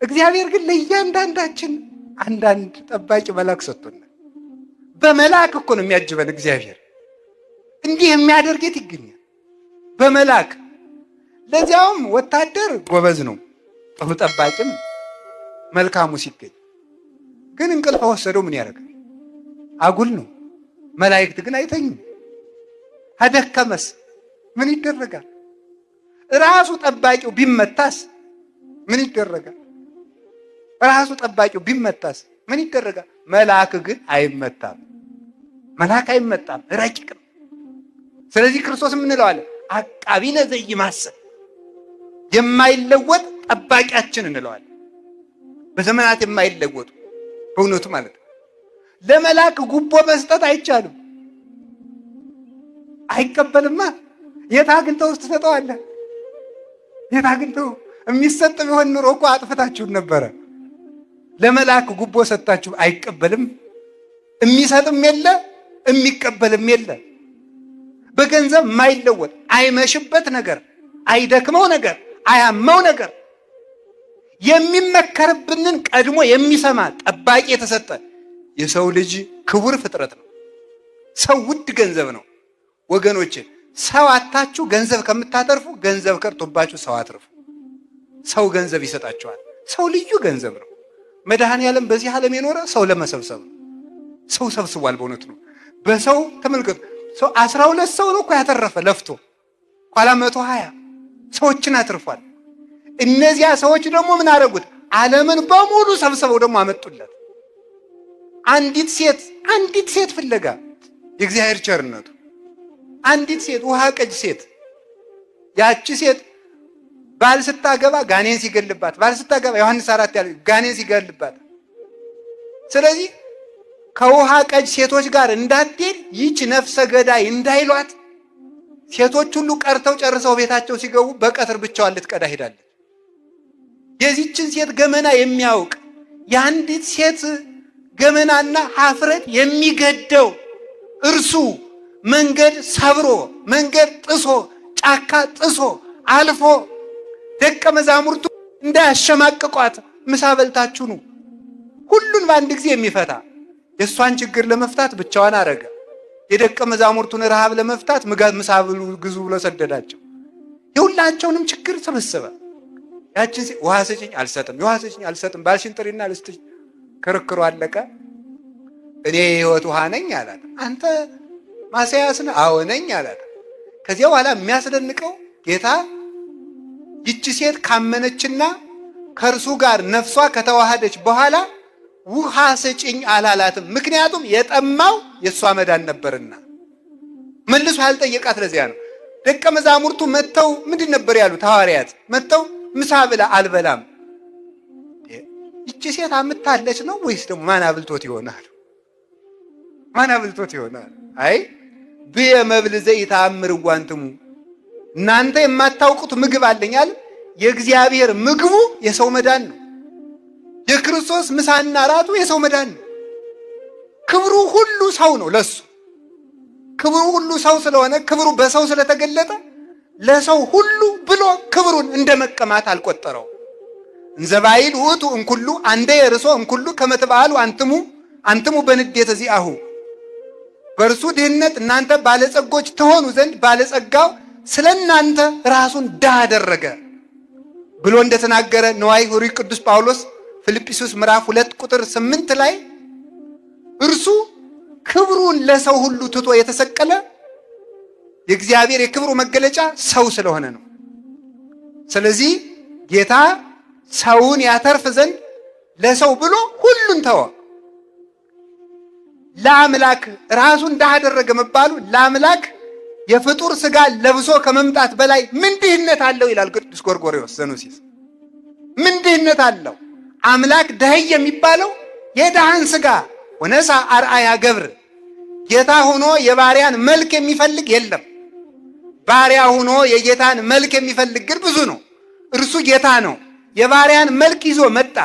እግዚአብሔር ግን ለእያንዳንዳችን አንዳንድ ጠባቂ መልአክ ሰጥቶናል። በመልአክ እኮ ነው የሚያጅበን እግዚአብሔር። እንዲህ የሚያደርግ የት ይገኛል? በመልአክ። ለዚያውም ወታደር ጎበዝ ነው፣ ጥሩ ጠባቂም መልካሙ ሲገኝ። ግን እንቅልፍ ወሰደው ምን ያደርጋል? አጉል ነው። መላእክት ግን አይተኙም። አደከመስ ምን ይደረጋል? ራሱ ጠባቂው ቢመታስ ምን ይደረጋል? ራሱ ጠባቂው ቢመታስ ምን ይደረጋል? መልአክ ግን አይመታም። መልአክ አይመታም፣ ረቂቅ ነው። ስለዚህ ክርስቶስ ምን እንለዋለን? አቃቢነ ዘይማሰል፣ የማይለወጥ ጠባቂያችን እንለዋለን። በዘመናት የማይለወጡ በእውነቱ ማለት ነው። ለመላክ ጉቦ መስጠት አይቻልም። አይቀበልማ። የት አግኝተው ትሰጠዋለህ? የት አግኝተው? የሚሰጥ ቢሆን ኑሮ እኮ አጥፍታችሁን ነበረ። ለመላክ ጉቦ ሰጣችሁ፣ አይቀበልም። የሚሰጥም የለ የሚቀበልም የለ። በገንዘብ ማይለወጥ አይመሽበት ነገር፣ አይደክመው ነገር፣ አያመው ነገር፣ የሚመከርብንን ቀድሞ የሚሰማ ጠባቂ የተሰጠ የሰው ልጅ ክቡር ፍጥረት ነው። ሰው ውድ ገንዘብ ነው ወገኖቼ። ሰው አታችሁ ገንዘብ ከምታተርፉ ገንዘብ ቀርቶባችሁ ሰው አትርፉ። ሰው ገንዘብ ይሰጣችኋል። ሰው ልዩ ገንዘብ ነው። መድኃኔዓለም በዚህ ዓለም የኖረ ሰው ለመሰብሰብ ነው። ሰው ሰብስቧል። በእውነት ነው። በሰው ተመልከቱ። ሰው 12 ሰው ነው እኮ ያተረፈ ለፍቶ፣ ኋላ 120 ሰዎችን አትርፏል። እነዚያ ሰዎች ደግሞ ምን አደረጉት? ዓለምን በሙሉ ሰብስበው ደግሞ አመጡለት። አንዲት ሴት ፍለጋ የእግዚአብሔር ቸርነቱ፣ አንዲት ሴት ውሃ ቀጅ ሴት። ያቺ ሴት ባል ስታገባ ጋኔን ሲገልባት፣ ባል ስታገባ ዮሐንስ 4 ያለ ጋኔን ሲገልባት፣ ስለዚህ ከውሃ ቀጅ ሴቶች ጋር እንዳትሄድ ይች ነፍሰ ገዳይ እንዳይሏት ሴቶች ሁሉ ቀርተው ጨርሰው ቤታቸው ሲገቡ በቀትር ብቻዋን ልትቀዳ ሄዳለች። የዚችን ሴት ገመና የሚያውቅ የአንዲት ሴት ገመናና ሀፍረት የሚገደው እርሱ መንገድ ሰብሮ መንገድ ጥሶ ጫካ ጥሶ አልፎ ደቀ መዛሙርቱ እንዳያሸማቅቋት ምሳ በልታችሁ ነው ሁሉን በአንድ ጊዜ የሚፈታ የእሷን ችግር ለመፍታት ብቻዋን አረገ። የደቀ መዛሙርቱን ረሃብ ለመፍታት ምሳ ብሉ ግዙ ብሎ ሰደዳቸው። የሁላቸውንም ችግር ሰበሰበ። ያችን ውሃ ስጭኝ አልሰጥም፣ ውሃ ስጭኝ አልሰጥም፣ ባልሽን ጥሪና ልስጥሽ። ክርክሩ አለቀ። እኔ የሕይወት ውሃ ነኝ አላት። አንተ ማስያስ ነህ? አዎ ነኝ አላት። ከዚያ በኋላ የሚያስደንቀው ጌታ ይቺ ሴት ካመነችና ከእርሱ ጋር ነፍሷ ከተዋሃደች በኋላ ውሃ ስጭኝ አላላትም። ምክንያቱም የጠማው የእሷ መዳን ነበርና መልሶ ያልጠየቃት ለዚያ ነው። ደቀ መዛሙርቱ መጥተው ምንድን ነበር ያሉት? ሐዋርያት መጥተው ምሳ ብላ አልበላም። ይቺ ሴት አምታለች ነው ወይስ ደግሞ ማን አብልቶት ይሆናል? ማን አብልቶት ይሆናል? አይ ብየ መብል ዘይተአምር ዋንትሙ፣ እናንተ የማታውቁት ምግብ አለኛል። የእግዚአብሔር ምግቡ የሰው መዳን ነው። የክርስቶስ ምሳና ራቱ የሰው መዳን ነው። ክብሩ ሁሉ ሰው ነው። ለሱ ክብሩ ሁሉ ሰው ስለሆነ ክብሩ በሰው ስለተገለጠ ለሰው ሁሉ ብሎ ክብሩን እንደመቀማት አልቆጠረው። እንዘባይል ውእቱ እንኩሉ አንደ የርሶ እንኩሉ ከመትባሉ አንትሙ በንዴት ዚአሁ፣ በእርሱ ድህነት እናንተ ባለጸጎች ተሆኑ ዘንድ ባለጸጋው ስለ እናንተ ራሱን ድሃ አደረገ ብሎ እንደተናገረ ነዋይ ኅሩይ ቅዱስ ጳውሎስ ፊልጵስዩስ ምዕራፍ 2 ቁጥር 8 ላይ እርሱ ክብሩን ለሰው ሁሉ ትቶ የተሰቀለ የእግዚአብሔር የክብሩ መገለጫ ሰው ስለሆነ ነው። ስለዚህ ጌታ ሰውን ያተርፍ ዘንድ ለሰው ብሎ ሁሉን ተወ። ለአምላክ ራሱን ድሃ አደረገ መባሉ ለአምላክ የፍጡር ሥጋ ለብሶ ከመምጣት በላይ ምን ድህነት አለው ይላል ቅዱስ ጎርጎርዮስ ዘኑሲስ። ምን ድህነት አለው? አምላክ ደህይ የሚባለው የድሃን ሥጋ ወነሳ አርአያ ገብር፣ ጌታ ሆኖ የባሪያን መልክ የሚፈልግ የለም። ባሪያ ሆኖ የጌታን መልክ የሚፈልግ ግን ብዙ ነው። እርሱ ጌታ ነው። የባሪያን መልክ ይዞ መጣ።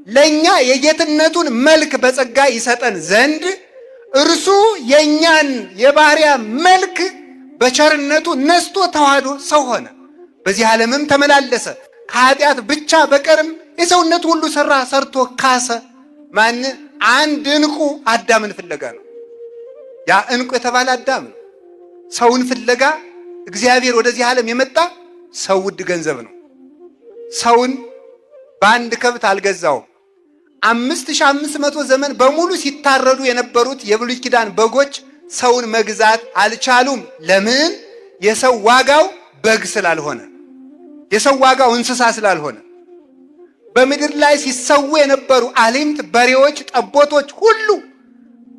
ለኛ የጌትነቱን መልክ በጸጋ ይሰጠን ዘንድ እርሱ የኛን የባሪያ መልክ በቸርነቱ ነስቶ ተዋህዶ ሰው ሆነ። በዚህ ዓለምም ተመላለሰ። ከኃጢአት ብቻ በቀርም የሰውነቱ ሁሉ ሰርቶ ካሰ። ማን? አንድ ዕንቁ አዳምን ፍለጋ ነው። ያ ዕንቁ የተባለ አዳም ነው። ሰውን ፍለጋ እግዚአብሔር ወደዚህ ዓለም የመጣ ሰው ውድ ገንዘብ ነው። ሰውን በአንድ ከብት አልገዛውም። 5500 ዘመን በሙሉ ሲታረዱ የነበሩት የብሉይ ኪዳን በጎች ሰውን መግዛት አልቻሉም። ለምን? የሰው ዋጋው በግ ስላልሆነ፣ የሰው ዋጋው እንስሳ ስላልሆነ። በምድር ላይ ሲሰዉ የነበሩ አሊምት በሬዎች፣ ጠቦቶች ሁሉ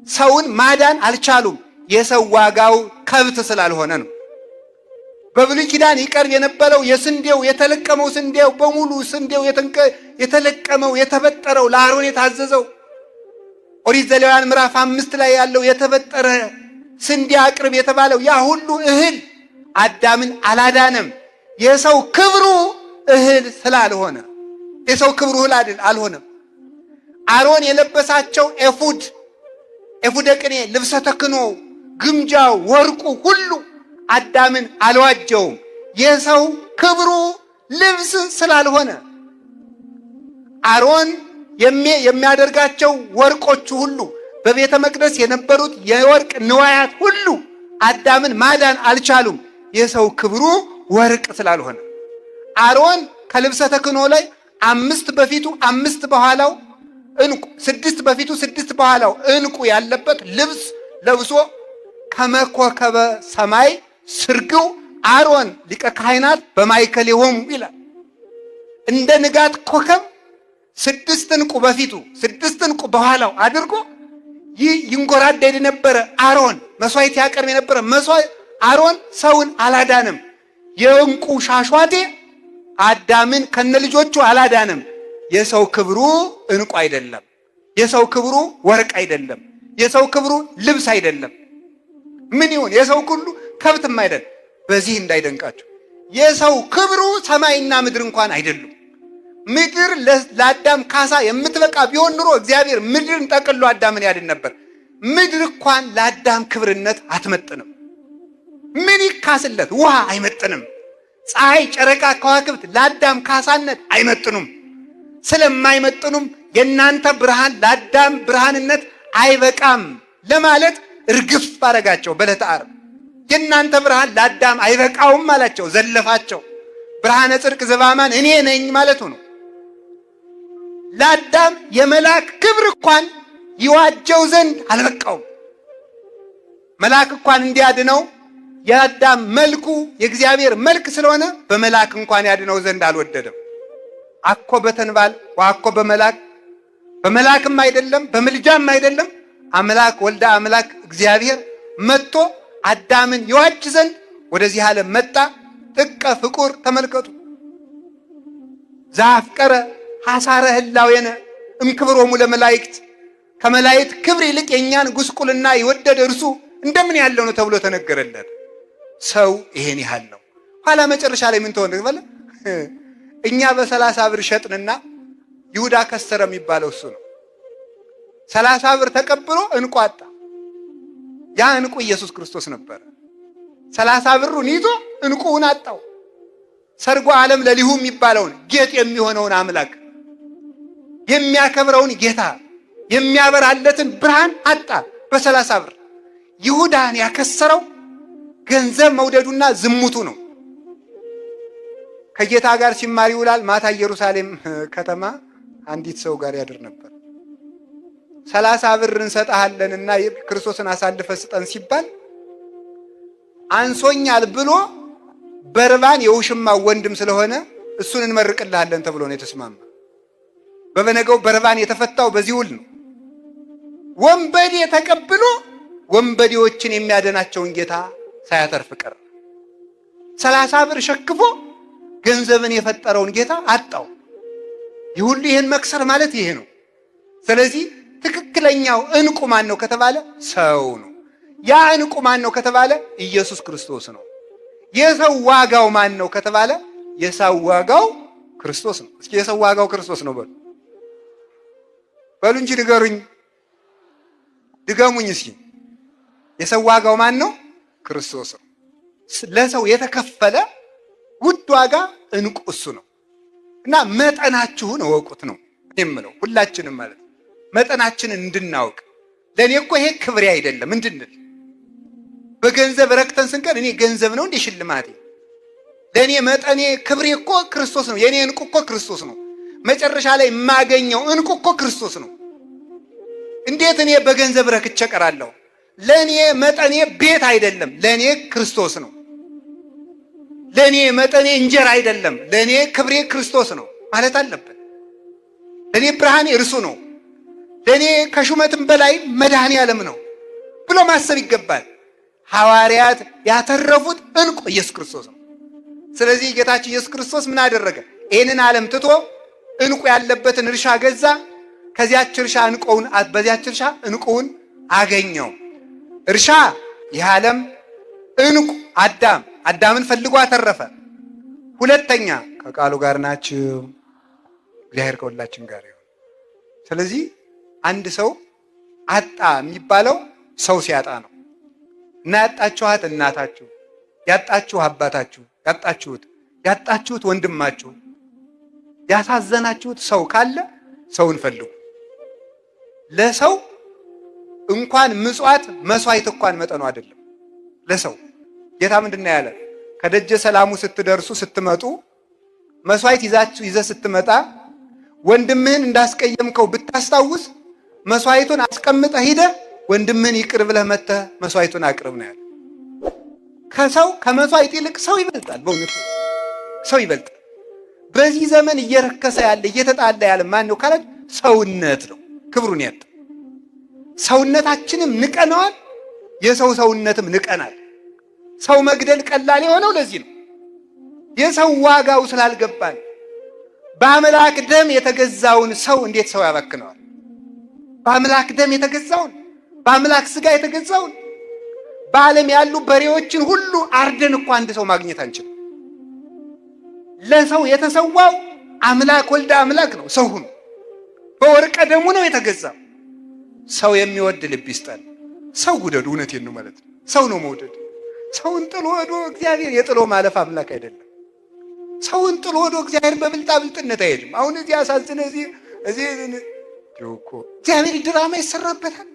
ሰውን ማዳን አልቻሉም። የሰው ዋጋው ከብት ስላልሆነ ነው። በብሉይ ኪዳን ይቀርብ የነበረው የስንዴው የተለቀመው ስንዴው በሙሉ ስንዴው የተለቀመው የተበጠረው ለአሮን የታዘዘው ኦሪት ዘሌዋውያን ምዕራፍ 5 ላይ ያለው የተበጠረ ስንዴ አቅርብ የተባለው ያ ሁሉ እህል አዳምን አላዳነም። የሰው ክብሩ እህል ስላልሆነ የሰው ክብሩ እህል አልሆነም። አሮን የለበሳቸው ኤፉደ ቅኔ፣ ልብሰ ተክህኖ፣ ግምጃው፣ ወርቁ ሁሉ አዳምን አልዋጀውም። የሰው ክብሩ ልብስ ስላልሆነ አሮን የሚያደርጋቸው ወርቆቹ ሁሉ በቤተ መቅደስ የነበሩት የወርቅ ንዋያት ሁሉ አዳምን ማዳን አልቻሉም። የሰው ክብሩ ወርቅ ስላልሆነ አሮን ከልብሰ ተክህኖ ላይ 5 በፊቱ 5 በኋላው እንቁ 6 በፊቱ 6 በኋላው እንቁ ያለበት ልብስ ለብሶ ከመኮከበ ሰማይ ስርግው አሮን ሊቀ ካህናት በማይከሌሆሙ ይላል። እንደ ንጋት ኮከብ 6 እንቁ በፊቱ 6 እንቁ በኋላው አድርጎ ይንጎራደድ ነበረ። አሮን መስዋዕት ያቀርብ የነበረ መስዋዕት አሮን ሰውን አላዳንም። የእንቁ ሻሿቴ አዳምን ከነልጆቹ አላዳንም። የሰው ክብሩ እንቁ አይደለም። የሰው ክብሩ ወርቅ አይደለም። የሰው ክብሩ ልብስ አይደለም። ምን ይሁን? የሰው ሁሉ ከብትም አይደለም። በዚህ እንዳይደንቃቸው የሰው ክብሩ ሰማይና ምድር እንኳን አይደሉም። ምድር ለአዳም ካሳ የምትበቃ ቢሆን ኑሮ እግዚአብሔር ምድርን ጠቅሎ አዳምን ያድን ነበር። ምድር እንኳን ለአዳም ክብርነት አትመጥንም። ምን ይካስለት? ውሃ አይመጥንም። ፀሐይ፣ ጨረቃ፣ ከዋክብት ለአዳም ካሳነት አይመጥኑም። ስለማይመጥኑም የእናንተ ብርሃን ለአዳም ብርሃንነት አይበቃም ለማለት እርግፍ አረጋቸው። በዕለተ ዓርብ የእናንተ ብርሃን ለአዳም አይበቃውም አላቸው፣ ዘለፋቸው። ብርሃነ ጽድቅ ዘበአማን እኔ ነኝ ማለቱ ነው። ለአዳም የመልአክ ክብር እንኳን ይዋጀው ዘንድ አልበቃውም። መልአክ እንኳን እንዲያድነው የአዳም መልኩ የእግዚአብሔር መልክ ስለሆነ በመልአክ እንኳን ያድነው ዘንድ አልወደደም። አኮ በተንባል ወአኮ በመልአክ በመልአክም አይደለም በምልጃም አይደለም። አምላክ ወልደ አምላክ እግዚአብሔር መጥቶ አዳምን ይዋጅ ዘንድ ወደዚህ ዓለም መጣ። ጥቀ ፍቁር ተመልከቱ። ዘአፍቀረ ሐሳረ ህላዌነ እምክብሮሙ ለመላእክት ከመላእክት ክብር ይልቅ የኛን ጉስቁልና የወደደ እርሱ እንደምን ያለው ነው ተብሎ ተነገረለት። ሰው ይሄን ያህል ነው። ኋላ መጨረሻ ላይ ምን ተሆነ ተባለ? እኛ በ30 ብር ሸጥንና ይሁዳ ከሰረ የሚባለው እሱ ነው። 30 ብር ተቀብሎ እንቁ አጣ። ያ እንቁ ኢየሱስ ክርስቶስ ነበር። 30 ብሩን ይዞ እንቁውን አጣው። ሰርጎ ዓለም ለሊሁ የሚባለውን ጌጥ የሚሆነውን አምላክ የሚያከብረውን ጌታ የሚያበራለትን ብርሃን አጣ በ30 ብር። ይሁዳን ያከሰረው ገንዘብ መውደዱና ዝሙቱ ነው። ከጌታ ጋር ሲማር ይውላል። ማታ ኢየሩሳሌም ከተማ አንዲት ሰው ጋር ያድር ነበር። 30 ብር እንሰጣለንና ክርስቶስን አሳልፈ ስጠን ሲባል አንሶኛል ብሎ በርባን የውሽማ ወንድም ስለሆነ እሱን እንመርቅልሃለን ተብሎ ነው የተስማማ። በበነገው በርባን የተፈታው በዚህ ውል ነው። ወንበዴ ተቀብሎ ወንበዴዎችን የሚያደናቸውን ጌታ ሳያተርፍ ቀረ። 30 ብር ሸክፎ ገንዘብን የፈጠረውን ጌታ አጣው። ይሁሉ ይሄን መክሰር ማለት ይሄ ነው። ስለዚህ ትክክለኛው እንቁ ማን ነው ከተባለ ሰው ነው። ያ እንቁ ማን ነው ከተባለ ኢየሱስ ክርስቶስ ነው። የሰው ዋጋው ማን ነው ከተባለ የሰው ዋጋው ክርስቶስ ነው። እስኪ የሰው ዋጋው ክርስቶስ ነው በሉ እንጂ ንገሩኝ፣ ድገሙኝ እስኪ። የሰው ዋጋው ማን ነው? ክርስቶስ ነው። ለሰው የተከፈለ ውድ ዋጋ እንቁ እሱ ነው። እና መጠናችሁን እወቁት ነው የምለው። ሁላችንም ማለት መጠናችንን እንድናውቅ። ለኔ እኮ ይሄ ክብሬ አይደለም እንድንል። በገንዘብ ረክተን ስንቀር እኔ ገንዘብ ነው እንደ ሽልማቴ። ለኔ መጠኔ ክብሬ እኮ ክርስቶስ ነው። የኔ እንቁ እኮ ክርስቶስ ነው። መጨረሻ ላይ የማገኘው እንቁ እኮ ክርስቶስ ነው። እንዴት እኔ በገንዘብ ረክቼ ቀራለሁ? ለኔ መጠኔ ቤት አይደለም፣ ለኔ ክርስቶስ ነው። ለኔ መጠኔ እንጀራ አይደለም፣ ለኔ ክብሬ ክርስቶስ ነው ማለት አለበት። ለኔ ብርሃኔ እርሱ ነው። ለኔ ከሹመትም በላይ መድኃኔ ዓለም ነው ብሎ ማሰብ ይገባል። ሐዋርያት ያተረፉት እንቁ ኢየሱስ ክርስቶስ ነው። ስለዚህ ጌታችን ኢየሱስ ክርስቶስ ምን አደረገ? ይህንን ዓለም ትቶ እንቁ ያለበትን እርሻ ገዛ። ከዚያች እርሻ እንቁውን በዚያች እርሻ እንቁውን አገኘው። እርሻ የዓለም እንቁ አዳምን ፈልጎ አተረፈ። ሁለተኛ ከቃሉ ጋር ናችሁ፣ እግዚአብሔር ከሁላችን ጋር ይሁን። ስለዚህ አንድ ሰው አጣ የሚባለው ሰው ሲያጣ ነው። እና ያጣችኋት እናታችሁ፣ ያጣችሁ አባታችሁ፣ ያጣችሁት ወንድማችሁ፣ ያሳዘናችሁት ሰው ካለ ሰውን ፈልጉ። ለሰው እንኳን ምጽዋት መስዋዕት እንኳን መጠኑ አይደለም። ለሰው ጌታ ምንድነው ያለ? ከደጀ ሰላሙ ስትደርሱ ስትመጡ መስዋዕት ይዘህ ስትመጣ ወንድምህን እንዳስቀየምከው ብታስታውስ መስዋዕቱን አስቀምጠህ ሄደህ ወንድምህን ይቅር ብለህ መጥተህ መስዋዕቱን አቅርብ ነው ያለ። ከመስዋዕት ይልቅ ሰው ይበልጣል። በእውነት ሰው ይበልጣል። በዚህ ዘመን እየረከሰ ያለ እየተጣላ ያለ ማን ነው ካላችሁ ሰውነት ነው ክብሩን ያጣ። ሰውነታችንም ንቀነዋል፣ የሰው ሰውነትም ንቀናል። ሰው መግደል ቀላል የሆነው ለዚህ ነው። የሰው ዋጋው ስላልገባን። በአምላክ ደም የተገዛውን ሰው እንዴት ሰው ያባክነዋል? በአምላክ ደም የተገዛውን፣ በአምላክ ስጋ የተገዛውን በዓለም ያሉ በሬዎችን ሁሉ አርደን እኮ አንድ ሰው ማግኘት አንችልም። ለሰው የተሰዋው አምላክ ወልደ አምላክ ነው። ሰው ሁሉ በወርቀ ደሙ ነው የተገዛው። ሰው የሚወድ ልብ ይስጠን። ሰው ውደዱ። እውነቴን ነው ማለት ነው። ሰው ነው መውደድ። ሰውን ጥሎ ወዶ እግዚአብሔር የጥሎ ማለፍ አምላክ አይደለም። ሰውን ጥሎ ወዶ እግዚአብሔር በብልጣብልጥነት አይሄድም። አሁን እዚህ አሳዝነ እዚህ እኮ እግዚአብሔር ድራማ ይሰራበታል።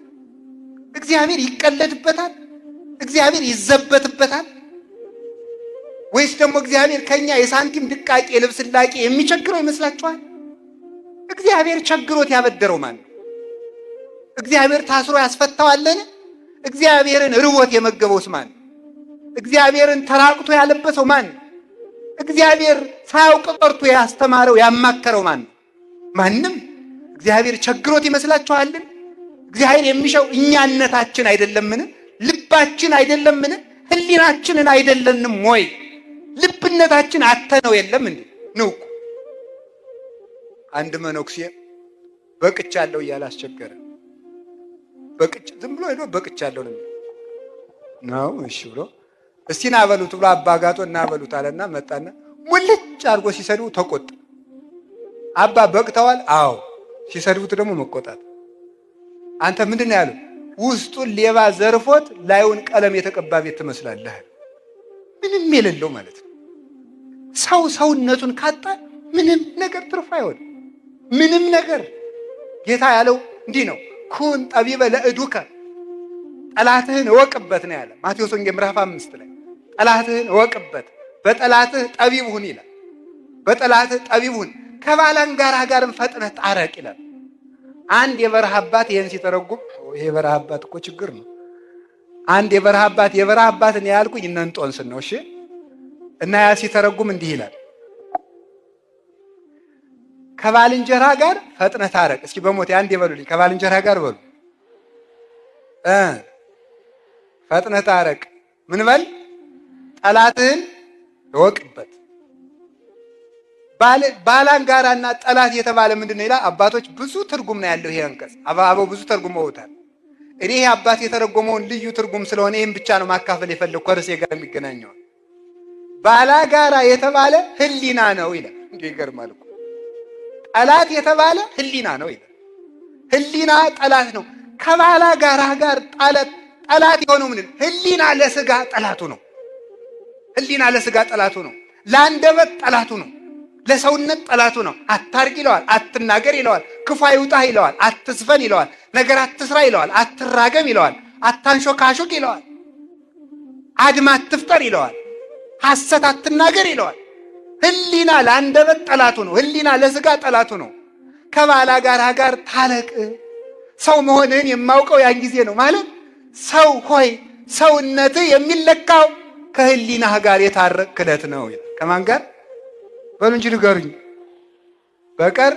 እግዚአብሔር ይቀለድበታል። እግዚአብሔር ይዘበትበታል። ወይስ ደግሞ እግዚአብሔር ከኛ የሳንቲም ድቃቄ የልብስ ላቂ የሚቸግረው ይመስላችኋል? እግዚአብሔር ቸግሮት ያበደረው ማን ነው? እግዚአብሔር ታስሮ ያስፈታዋለን? እግዚአብሔርን ርቦት የመገበውስ ማን ነው? እግዚአብሔርን ተራቅቶ ያለበሰው ማን ነው? እግዚአብሔር ሳያውቅ ቀርቶ ያስተማረው ያማከረው ማን ነው? ማንም። እግዚአብሔር ቸግሮት ይመስላችኋልን? እግዚአብሔር የሚሻው እኛነታችን አይደለምን? ልባችን አይደለምን? ህሊናችንን አይደለንም ወይ? ልብነታችን አተነው የለም እንዴ? ነው እኮ አንድ መነኩሴ በቅቻለሁ እያለ አስቸገረ። ዝም ብሎ ሄዶ በቅቻለሁ ነው። እሺ ብሎ እስቲ ና በሉት ብሎ አባጋቶ እና በሉት አለና መጣና ሙልጭ አድርጎ ሲሰድቡ ተቆጣ። አባ በቅተዋል? አዎ። ሲሰድቡት ደግሞ መቆጣት። አንተ ምንድነው ያለው? ውስጡን ሌባ ዘርፎት ላዩን ቀለም የተቀባ ቤት ትመስላለህ። ምንም የሌለው ማለት ነው። ሰው ሰውነቱን ካጣ ምንም ነገር ትርፍ አይሆንም። ምንም ነገር ጌታ ያለው እንዲህ ነው፣ ኩን ጠቢበ ለእዱከ፣ ጠላትህን እወቅበት ነው ያለ ማቴዎስ ወንጌል ምዕራፍ 5 ላይ። ጠላትህን እወቅበት፣ በጠላትህ ጠቢብ ሁን ይላል። በጠላትህ ጠቢብ ሁን፣ ከባላንጋራ ጋርም ፈጥነህ ታረቅ ይላል። አንድ የበረሃ አባት ይሄን ሲተረጉም ይሄ የበረሃ አባት እኮ ችግር ነው። አንድ የበረሃ አባት ነው ያልኩኝ እነ እንጦንስን ነው። እሺ እና ያ ሲተረጉም እንዲህ ይላል፣ ከባልንጀራ ጋር ፈጥነህ ታረቅ። እስኪ በሞቴ አንድ ይበሉልኝ፣ ከባልንጀራ ጋር በሉ ፈጥነህ ታረቅ። ምን በል? ጠላትህን እወቅበት። ባላንጋራና ጠላት የተባለ ምንድነው ይላል? አባቶች ብዙ ትርጉም ነው ያለው ይሄ አንቀጽ። አበው ብዙ ተርጉመውታል። እኔ ይሄ አባት የተረጎመውን ልዩ ትርጉም ስለሆነ ይሄን ብቻ ነው ማካፈል የፈለኩ ከርዕሴ ጋር የሚገናኘው። ባላጋራ የተባለ ህሊና ነው ይላል። እንዴ ይገርማል እኮ። ጠላት የተባለ ህሊና ነው ይላል። ህሊና ጠላት ነው። ከባላጋራ ጋር ጠላት የሆነው ምንድን? ህሊና ለስጋ ጠላቱ ነው። ህሊና ለስጋ ጠላቱ ነው። ለአንደበት ጠላቱ ነው። ለሰውነት ጠላቱ ነው። አታርቅ ይለዋል፣ አትናገር ይለዋል፣ ክፉ አይውጣህ ይለዋል፣ አትስፈን ይለዋል፣ ነገር አትስራ ይለዋል፣ አትራገም ይለዋል፣ አታንሾካሾክ ይለዋል፣ አድማ አትፍጠር ይለዋል፣ ሐሰት አትናገር ይለዋል። ህሊና ለአንደበት ጠላቱ ነው። ህሊና ለስጋ ጠላቱ ነው። ከባላጋራ ጋር ታረቅ። ሰው መሆንህን የማውቀው ያን ጊዜ ነው ማለት ሰው ሆይ ሰውነትህ የሚለካው ከህሊናህ ጋር የታረቅ ክለት ነው። ከማን ጋር በሉ እንጂ ንገሩኝ። በቀር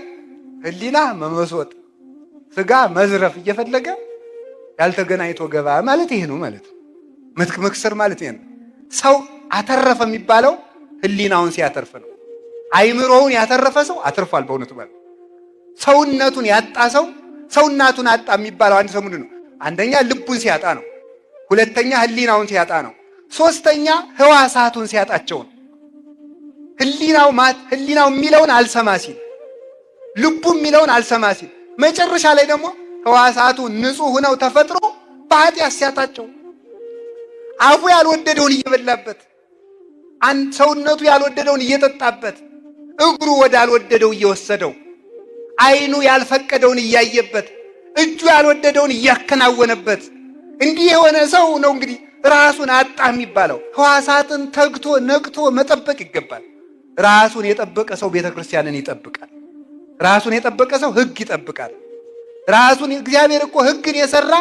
ህሊና መመስወጥ ስጋ መዝረፍ እየፈለገ ያልተገናኝቶ ገባ ማለት ይሄ ነው ማለት ነው። መክሰር ማለት ይሄ ነው። ሰው አተረፈ የሚባለው ህሊናውን ሲያተርፍ ነው። አይምሮውን ያተረፈ ሰው አትርፏል በእውነቱ ማለት። ሰውነቱን ያጣ ሰው ሰውነቱን አጣ የሚባለው አንድ ሰው ምንድን ነው? አንደኛ ልቡን ሲያጣ ነው። ሁለተኛ ህሊናውን ሲያጣ ነው። ሶስተኛ ህዋሳቱን ሲያጣቸው ነው። ህሊናው የሚለውን አልሰማ ሲል፣ ልቡ የሚለውን አልሰማ ሲል፣ መጨረሻ ላይ ደግሞ ህዋሳቱ ንጹህ ሆነው ተፈጥሮ በኃጢአት ሲያጣቸው፣ አፉ ያልወደደውን እየበላበት፣ ሰውነቱ ያልወደደውን እየጠጣበት፣ እግሩ ወዳልወደደው እየወሰደው፣ አይኑ ያልፈቀደውን እያየበት፣ እጁ ያልወደደውን እያከናወነበት፣ እንዲህ የሆነ ሰው ነው እንግዲህ ራሱን አጣ የሚባለው። ህዋሳትን ተግቶ ነቅቶ መጠበቅ ይገባል። ራሱን የጠበቀ ሰው ቤተክርስቲያንን ይጠብቃል። ራሱን የጠበቀ ሰው ህግ ይጠብቃል። እግዚአብሔር እኮ ህግን የሰራ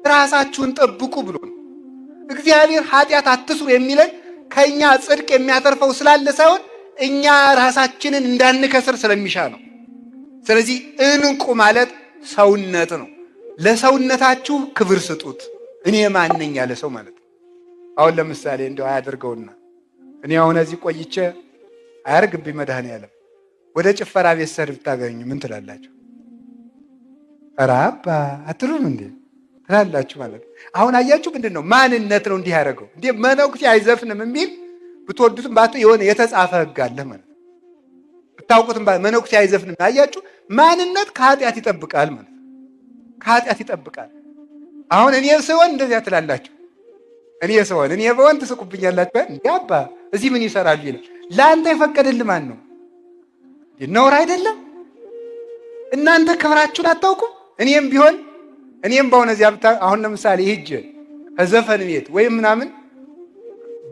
ራሳችሁን ጠብቁ ብሎ ነው። እግዚአብሔር ኃጢአት አትስሩ የሚለን ከኛ ጽድቅ የሚያተርፈው ስላለ ሳይሆን እኛ ራሳችንን እንዳንከስር ስለሚሻ ነው። ስለዚህ እንቁ ማለት ሰውነት ነው። ለሰውነታችሁ ክብር ስጡት። እኔ ማን ነኝ ያለ ሰው ማለት ነው። አሁን ለምሳሌ እንደው አያደርገውና እኔ አሁን እዚህ ቆይቼ አያርግብኝ መድኃኔዓለም ወደ ጭፈራ ቤት ሰር ብታገኙ ምን ትላላችሁ? ኧረ አባ አትሉም እንዴ ትላላችሁ ማለት ነው። አሁን አያችሁ ምንድን ነው ማንነት ነው እንዲህ ያደረገው። እንዴ መነኩሴ አይዘፍንም የሚል ብትወዱትም ባቱ የሆነ የተጻፈ ህግ አለ ማለት ነው። ብታውቁትም መነኩሴ አይዘፍንም። አያችሁ ማንነት ከኃጢአት ይጠብቃል ማለት ነው። ከኃጢአት ይጠብቃል። አሁን እኔ ስሆን እንደዚያ ትላላችሁ። እኔ በወን ትስቁብኛላችሁ። እንዴ አባ እዚህ ምን ይሰራሉ ይላል። ለአንተ የፈቀደልህ ማን ነው? ነውር አይደለም? እናንተ ክብራችሁን አታውቁም? እኔም በሆነ እዚያ አሁን ለምሳሌ ሂጅ ከዘፈን ቤት ወይም ምናምን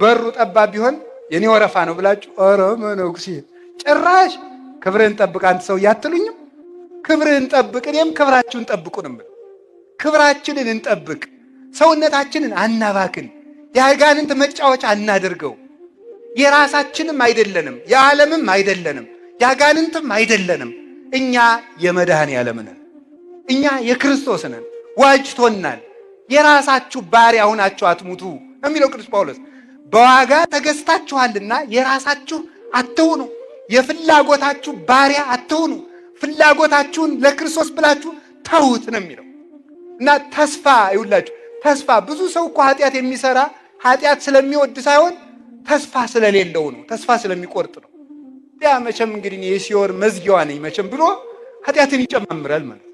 በሩ ጠባብ ቢሆን የኔ ወረፋ ነው ብላችሁ ኧረ መነኩሴ ጭራሽ ክብርህን ጠብቅ አንተ ሰው ያትሉኝም። ክብርህን ጠብቅ። እኔም ክብራችሁን ጠብቁ ነው የምለው። ክብራችንን እንጠብቅ። ሰውነታችንን አናባክን። የአጋንንት መጫወቻ አናደርገው። የራሳችንም አይደለንም፣ የዓለምም አይደለንም፣ የአጋንንትም አይደለንም። እኛ የመድኃኔዓለም ነን። እኛ የክርስቶስ ነን። ዋጅቶናል። የራሳችሁ ባሪያ ሆናችሁ አትሙቱ የሚለው ቅዱስ ጳውሎስ። በዋጋ ተገዝታችኋልና የራሳችሁ አትሁኑ፣ የፍላጎታችሁ ባሪያ አትሁኑ፣ ፍላጎታችሁን ለክርስቶስ ብላችሁ ተዉት ነው የሚለው። እና ተስፋ ይውላችሁ። ተስፋ ብዙ ሰው እኮ ኃጢአት የሚሰራ ኃጢአት ስለሚወድ ሳይሆን ተስፋ ስለሌለው ነው፣ ተስፋ ስለሚቆርጥ ነው። ያ መቼም እንግዲህ የሲኦል መዝጊያዋ ነኝ መቼም ብሎ ኃጢአትን ይጨማምራል ማለት ነው።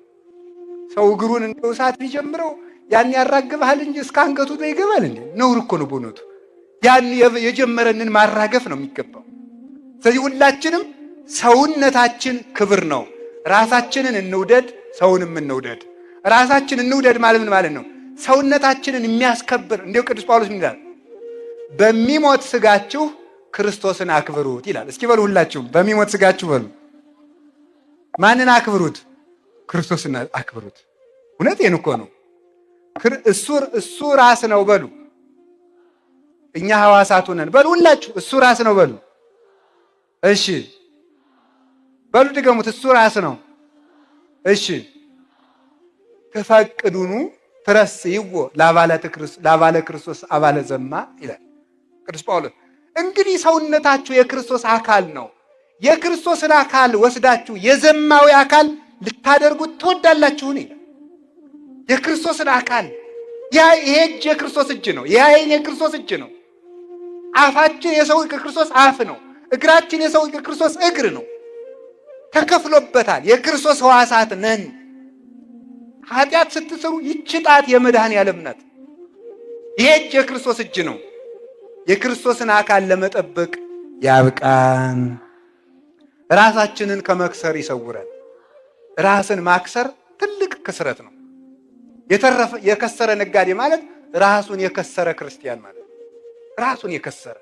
ሰው እግሩን እንደው ሰዓት ቢጀምረው ያን ያራግባል እንጂ እስከ አንገቱ ነው ይገባል እንዴ? ነውር እኮ ነው በእውነቱ። ያን የጀመረንን ማራገፍ ነው የሚገባው። ስለዚህ ሁላችንም ሰውነታችን ክብር ነው። ራሳችንን እንውደድ፣ ሰውንም እንውደድ። ራሳችንን እንውደድ ማለት ምን ማለት ነው? ሰውነታችንን የሚያስከብር እንዲሁ ቅዱስ ጳውሎስ ምን ይላል? በሚሞት ስጋችሁ ክርስቶስን አክብሩት ይላል። እስኪ በሉ ሁላችሁም በሚሞት ስጋችሁ በሉ። ማንን አክብሩት? ክርስቶስን አክብሩት። እውነቴን እኮ ነው። እሱ ራስ ነው በሉ። እኛ ሐዋሳቱ ነን በሉ ሁላችሁ። እሱ ራስ ነው በሉ። እሺ በሉ ድገሙት። እሱ ራስ ነው። እሺ ተፈቅዱኑ ትረስይዎ ለአባለ ክርስቶስ አባለ ዘማ ይላል ቅዱስ ጳውሎስ። እንግዲህ ሰውነታችሁ የክርስቶስ አካል ነው። የክርስቶስን አካል ወስዳችሁ የዘማዊ አካል ልታደርጉት ትወዳላችሁን ይላል። የክርስቶስን አካል ይሄ እጅ የክርስቶስ እጅ ነው። ይሄ ዓይን የክርስቶስ እጅ ነው። አፋችን የሰው የክርስቶስ አፍ ነው። እግራችን የሰው የክርስቶስ እግር ነው። ተከፍሎበታል። የክርስቶስ ሕዋሳት ነን። ኃጢአት ስትሰሩ ይህች ጣት የመድኃኔዓለም ናት። ይሄ እጅ የክርስቶስ እጅ ነው። የክርስቶስን አካል ለመጠበቅ ያብቃን። ራሳችንን ከመክሰር ይሰውረን። ራስን ማክሰር ትልቅ ክስረት ነው። የከሰረ ነጋዴ ማለት ራሱን የከሰረ ክርስቲያን ማለት ነው። ራሱን የከሰረ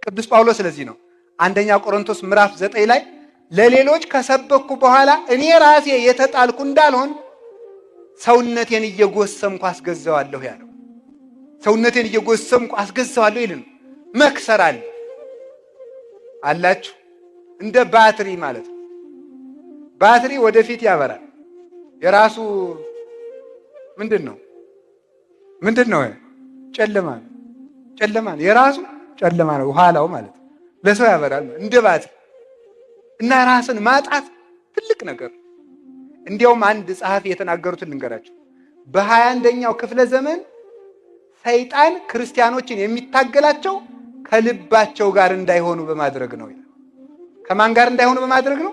ቅዱስ ጳውሎስ ስለዚህ ነው አንደኛ ቆሮንቶስ ምዕራፍ 9 ላይ ለሌሎች ከሰበኩ በኋላ እኔ ራሴ የተጣልኩ እንዳልሆን ሰውነቴን እየጎሰምኩ አስገዛዋለሁ ያለው። ሰውነቴን እየጎሰምኩ አስገዛዋለሁ ይልን መክሰር አላችሁ። እንደ ባትሪ ማለት ነው። ባትሪ ወደፊት ያበራል። የራሱ ምንድን ነው? ጨለማ ነው። የራሱ ጨለማ ነው። ኋላው ማለት ነው። ለሰው ያበራል እንደ ባትሪ። እና ራስን ማጣት ትልቅ ነገር። እንዲያውም አንድ ጸሐፊ የተናገሩትን ልንገራችሁ። በ21ኛው ክፍለ ዘመን ሰይጣን ክርስቲያኖችን የሚታገላቸው ከልባቸው ጋር እንዳይሆኑ በማድረግ ነው ይላል። ከማን ጋር እንዳይሆኑ በማድረግ ነው?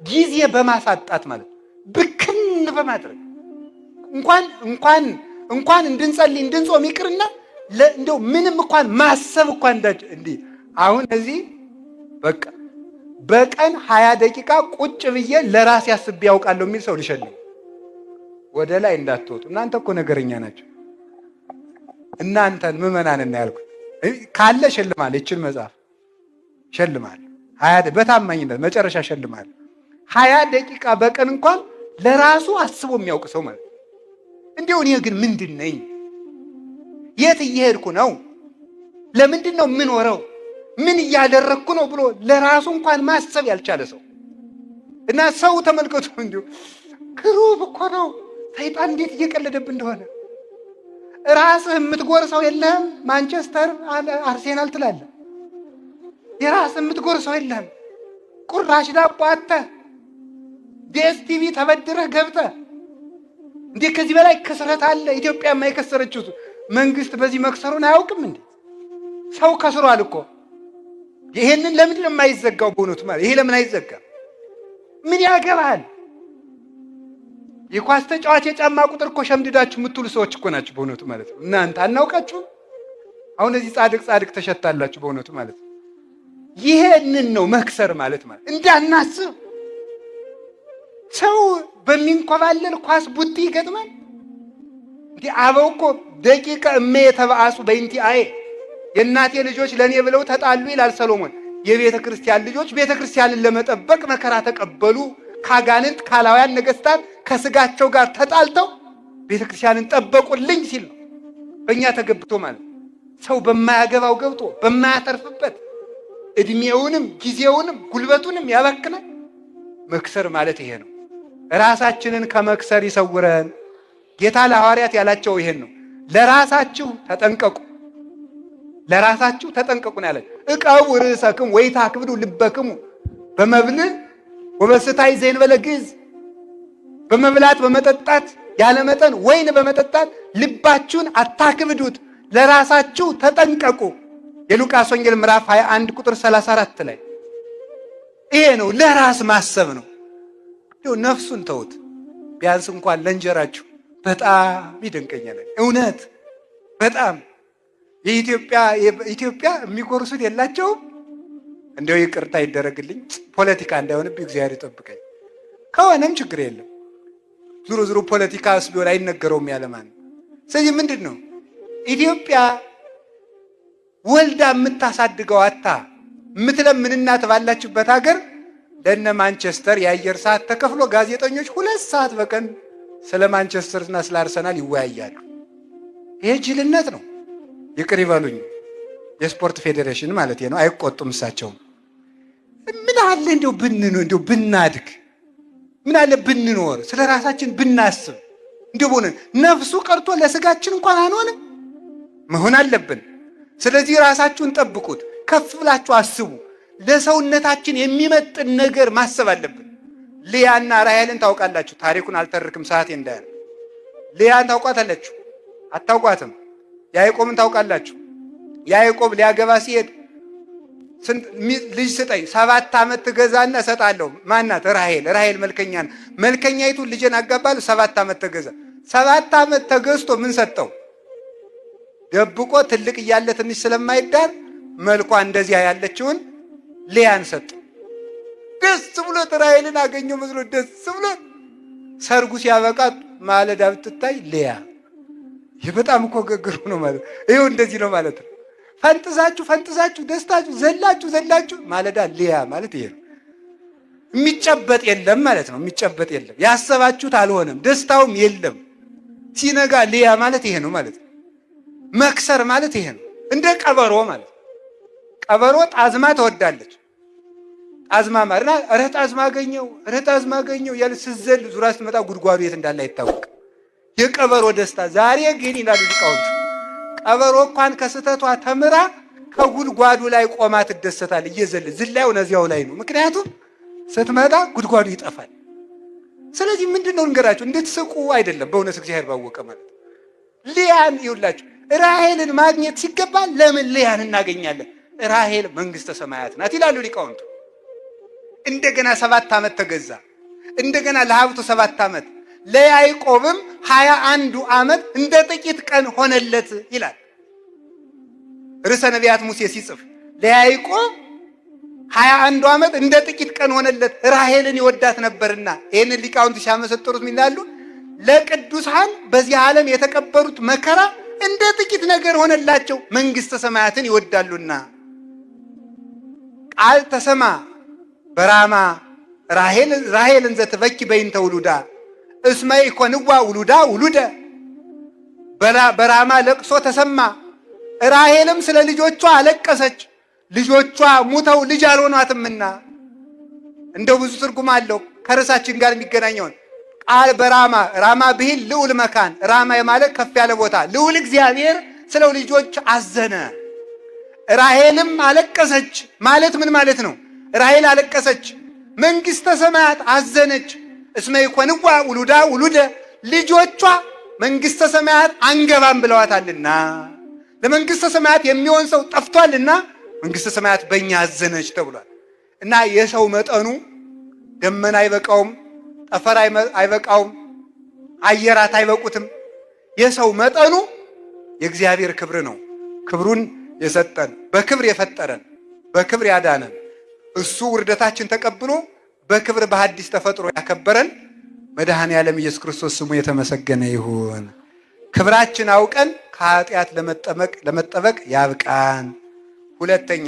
ጊዜ በማሳጣት ማለት ብክን በማድረግ እንኳን እንድንጸልይ እንድንጾም ይቅርና እንደው ምንም እንኳን ማሰብ እንኳን እንዲህ አሁን እዚህ በቃ በቀን 20 ደቂቃ ቁጭ ብዬ ለራሴ አስቤ ያውቃለሁ የሚል ሰው ልሸልም። ወደ ላይ እንዳትወጡ እናንተ እኮ ነገረኛ ናቸው። እናንተን ምዕመናንና ያልኩት ካለ ሸልማል። ይችን መጽሐፍ ሸልማል 20 በታማኝነት መጨረሻ ሸልማል። 20 ደቂቃ በቀን እንኳን ለራሱ አስቦ የሚያውቅ ሰው ማለት እንዴው እኔ ግን ምንድን ነኝ? የት እየሄድኩ ነው? ለምንድን ነው የምኖረው? ምን እያደረግኩ ነው ብሎ ለራሱ እንኳን ማሰብ ያልቻለ ሰው እና ሰው ተመልከቱ። እንዲሁ ክሩብ እኮ ነው ሰይጣን እንዴት እየቀለደብህ እንደሆነ። ራስህ የምትጎርሰው የለህም። ማንቸስተር አርሴናል ትላለህ። የራስህ የምትጎርሰው የለህም። ቁራሽ ዳቦ አተህ ዲኤስቲቪ ተበድረህ ገብተህ እንዴ! ከዚህ በላይ ክስረት አለ? ኢትዮጵያ የማይከሰረችው መንግስት በዚህ መክሰሩን አያውቅም እንዴ? ሰው ከስሯል እኮ። ይሄንን ለምን ነው የማይዘጋው? በእውነቱ ማለት ይሄ ለምን አይዘጋም? ምን ያገባል? የኳስ ተጫዋች የጫማ ቁጥር እኮ ሸምድዳችሁ የምትውሉ ሰዎች እኮ ናችሁ በእውነቱ ማለት ነው። እናንተ አናውቃችሁም? አሁን እዚህ ጻድቅ ተሸታላችሁ በእውነቱ ማለት ነው። ይሄንን ነው መክሰር ማለት እንዳናስብ። ሰው በሚንኮባለል ኳስ ቡቲ ይገጥማል እንዴ? አበው እኮ ደቂቀ እመ የተባአሱ በእንቲ አየ የእናቴ ልጆች ለእኔ ብለው ተጣሉ ይላል ሰሎሞን። የቤተ ክርስቲያን ልጆች ቤተ ክርስቲያንን ለመጠበቅ መከራ ተቀበሉ። ካጋንንት ካላውያን ነገስታት ከስጋቸው ጋር ተጣልተው ቤተ ክርስቲያንን ጠበቁልኝ ሲል ነው። በእኛ ተገብቶ ማለት ሰው በማያገባው ገብቶ በማያተርፍበት እድሜውንም ጊዜውንም ጉልበቱንም ያባክናል። መክሰር ማለት ይሄ ነው። ራሳችንን ከመክሰር ይሰውረን። ጌታ ለሐዋርያት ያላቸው ይሄን ነው። ለራሳችሁ ተጠንቀቁ፣ ለራሳችሁ ተጠንቀቁ ነው ያለ። እቀቡ ርእሰክሙ ወይታክብዱ ልበክሙ በመብል ወበስታይ ዘእንበለ ግዕዝ። በመብላት በመጠጣት ያለ መጠን ወይን በመጠጣት ልባችሁን አታክብዱት፣ ለራሳችሁ ተጠንቀቁ። የሉቃስ ወንጌል ምዕራፍ 21 ቁጥር 34 ላይ ይሄ ነው። ለራስ ማሰብ ነው። ነፍሱን ተውት። ቢያንስ እንኳን ለእንጀራችሁ በጣም ይደንቀኛል። እውነት በጣም የኢትዮጵያ የሚጎርሱት የላቸውም። እንደው ይቅርታ ይደረግልኝ፣ ፖለቲካ እንዳይሆንብኝ እግዚአብሔር ይጠብቀኝ። ከሆነም ችግር የለም። ዙሮ ፖለቲካ ቢሆን አይነገረውም ያለማን። ስለዚህ ምንድን ነው ኢትዮጵያ ወልዳ የምታሳድገው አታ የምትለምን እናት ባላችበት ሀገር ለነ ማንቸስተር የአየር ሰዓት ተከፍሎ ጋዜጠኞች 2 ሰዓት በቀን ስለ ማንቸስተርና ስለ አርሰናል ይወያያሉ። ይሄ ጅልነት ነው። ይቅር ይበሉኝ፣ የስፖርት ፌዴሬሽን ማለት ነው። አይቆጡም እሳቸውም። ምን አለ እንደው ብናድግ፣ ምን አለ ብንኖር፣ ስለ ራሳችን ብናስብ። እንደው ቦነ ነፍሱ ቀርቶ ለስጋችን እንኳን አንሆንም መሆን አለብን። ስለዚህ ራሳችሁን ጠብቁት፣ ከፍ ብላችሁ አስቡ። ለሰውነታችን የሚመጥን ነገር ማሰብ አለብን። ልያና ራሔልን ታውቃላችሁ። ታሪኩን አልተርክም ሰዓት እንዳያል። ልያን ታውቋታላችሁ? አታውቋትም? ያዕቆብን ታውቃላችሁ? ያዕቆብ ሊያገባ ሲሄድ ልጅ ስጠኝ 7 ዓመት ትገዛና እሰጣለሁ። ማናት? ራሔል መልከኛይቱን ልጄን አጋባለሁ 7 ዓመት ተገዛ። 7 ዓመት ተገዝቶ ምን ሰጠው? ደብቆ ትልቅ እያለ ትንሽ ስለማይዳር መልኳ እንደዚያ ያለችውን ልያን ሰጠው። ደስ ብሎት ራሔልን አገኘው መስሎ ደስ ብሎት ሰርጉ ሲያበቃ ማለዳ ብትታይ ልያ። ይህ በጣም እኮ ገግሩ ነው ማለት ይሄው እንደዚህ ነው ማለት ነው። ፈንጥዛችሁ ደስታችሁ ዘላችሁ ማለዳ ልያ ማለት ይሄ ነው። የሚጨበጥ የለም ማለት ነው። የሚጨበጥ የለም። ያሰባችሁት አልሆነም፣ ደስታውም የለም። ሲነጋ ልያ ማለት ይሄ ነው ማለት ነው። መክሰር ማለት ይሄ ነው። እንደ ቀበሮ ማለት ቀበሮ ጣዝማ ትወዳለች። ጣዝማ ማርና ጣዝማ አገኘው ያለ ስዘል ዙራ ስትመጣ ጉድጓዱ የት እንዳለ አይታወቅም። የቀበሮ ደስታ ዛሬ ግን ይላሉ ሊቃውንቱ፣ ቀበሮ እንኳን ከስተቷ ተምራ ከጉድጓዱ ላይ ቆማ ትደሰታል። ዝላዩ ነዚያው ላይ ነው። ምክንያቱም ስትመጣ ጉድጓዱ ይጠፋል። ስለዚህ ምንድነው እንገራችሁ እንድትስቁ አይደለም በእውነት እግዚአብሔር ባወቀ ማለት ልያን ይውላችሁ ራሔልን ማግኘት ሲገባ ለምን ልያን እናገኛለን? ራሔል መንግስተ ሰማያት ናት ይላሉ ሊቃውንቱ። እንደገና 7 ዓመት ተገዛ። እንደገና ለሀብቱ 7 ዓመት ለያዕቆብም 21 ዓመት እንደ ጥቂት ቀን ሆነለት ይላል ርዕሰ ነቢያት ሙሴ ሲጽፍ ለያዕቆብ 21 ዓመት እንደ ጥቂት ቀን ሆነለት። ራሔልን ይወዳት ነበርና ይህንን ሊቃውንቱ ሲያመሰጥሩት ምን ይላሉ? ለቅዱሳን በዚህ ዓለም የተቀበሉት መከራ እንደ ጥቂት ነገር ሆነላቸው መንግስተ ሰማያትን ይወዳሉና። ቃል ተሰማ በራማ ራሔልን ዘትበኪ በይንተ ውሉዳ እስመ ኢኮንዋ ውሉዳ ውሉደ። በራማ ለቅሶ ተሰማ። ራሔልም ስለ ልጆቿ አለቀሰች፣ ልጆቿ ሙተው ልጅ አልሆኗትምና። እንደው ብዙ ትርጉም አለው ከርዕሳችን ጋር የሚገናኘውን ቃል በራማ ራማ ብሂል ልዑል መካን ራማ ማለት ከፍ ያለ ቦታ ልዑል እግዚአብሔር ስለው ልጆች አዘነ። ራሔልም አለቀሰች ማለት ምን ማለት ነው? ራሔል አለቀሰች፣ መንግስተ ሰማያት አዘነች። እስመ ኢኮንዋ ውሉዳ ውሉደ ልጆቿ መንግስተ ሰማያት አንገባም ብለዋታልና ለመንግስተ ሰማያት የሚሆን ሰው ጠፍቷልና መንግስተ ሰማያት በእኛ አዘነች ተብሏል። እና የሰው መጠኑ ደመና አይበቃውም፣ ጠፈር አይበቃውም፣ አየራት አይበቁትም። የሰው መጠኑ የእግዚአብሔር ክብር ነው። ክብሩን የሰጠን በክብር የፈጠረን በክብር ያዳነን እሱ ውርደታችን ተቀብሎ በክብር በሐዲስ ተፈጥሮ ያከበረን መድኃኔ ዓለም ኢየሱስ ክርስቶስ ስሙ የተመሰገነ ይሁን። ክብራችን አውቀን ከኃጢአት ለመጠበቅ ያብቃን። ሁለተኛ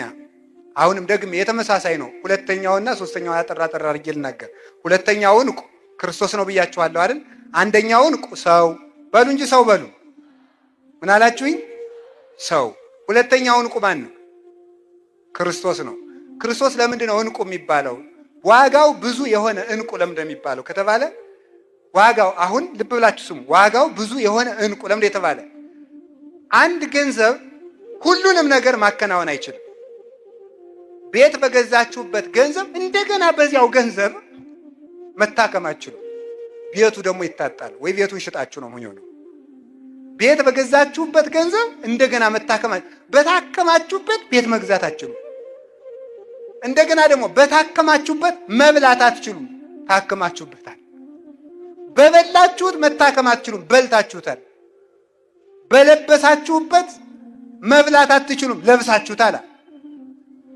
አሁንም ደግሜ የተመሳሳይ ነው። ሁለተኛውና ሶስተኛው ያጠራ አድርጌ ልናገር። ሁለተኛው ዕንቁ ክርስቶስ ነው ብያችኋለሁ አይደል? አንደኛው ዕንቁ ሰው በሉ እንጂ ሰው በሉ። ምን አላችሁኝ? ሰው። ሁለተኛው ዕንቁ ማን ነው? ክርስቶስ ነው። ክርስቶስ ለምንድን ነው ዕንቁ የሚባለው? ዋጋው ብዙ የሆነ ዕንቁ ለምንድን ነው የሚባለው ከተባለ ዋጋው አሁን ልብ ብላችሁ ስሙ። ዋጋው ብዙ የሆነ ዕንቁ ለምንድን የተባለ? አንድ ገንዘብ ሁሉንም ነገር ማከናወን አይችልም። ቤት በገዛችሁበት ገንዘብ እንደገና በዚያው ገንዘብ መታከም አትችሉም። ቤቱ ደግሞ ይታጣል ወይ ቤቱን ሽጣችሁ ነው የሚሆነው። ቤት በገዛችሁበት ገንዘብ እንደገና መታከም በታከማችሁበት ቤት መግዛት አትችሉም። እንደገና ደግሞ በታከማችሁበት መብላት አትችሉም። ታከማችሁበታል። በበላችሁት መታከም አትችሉም። በልታችሁታል። በለበሳችሁበት መብላት አትችሉም። ለብሳችሁታል።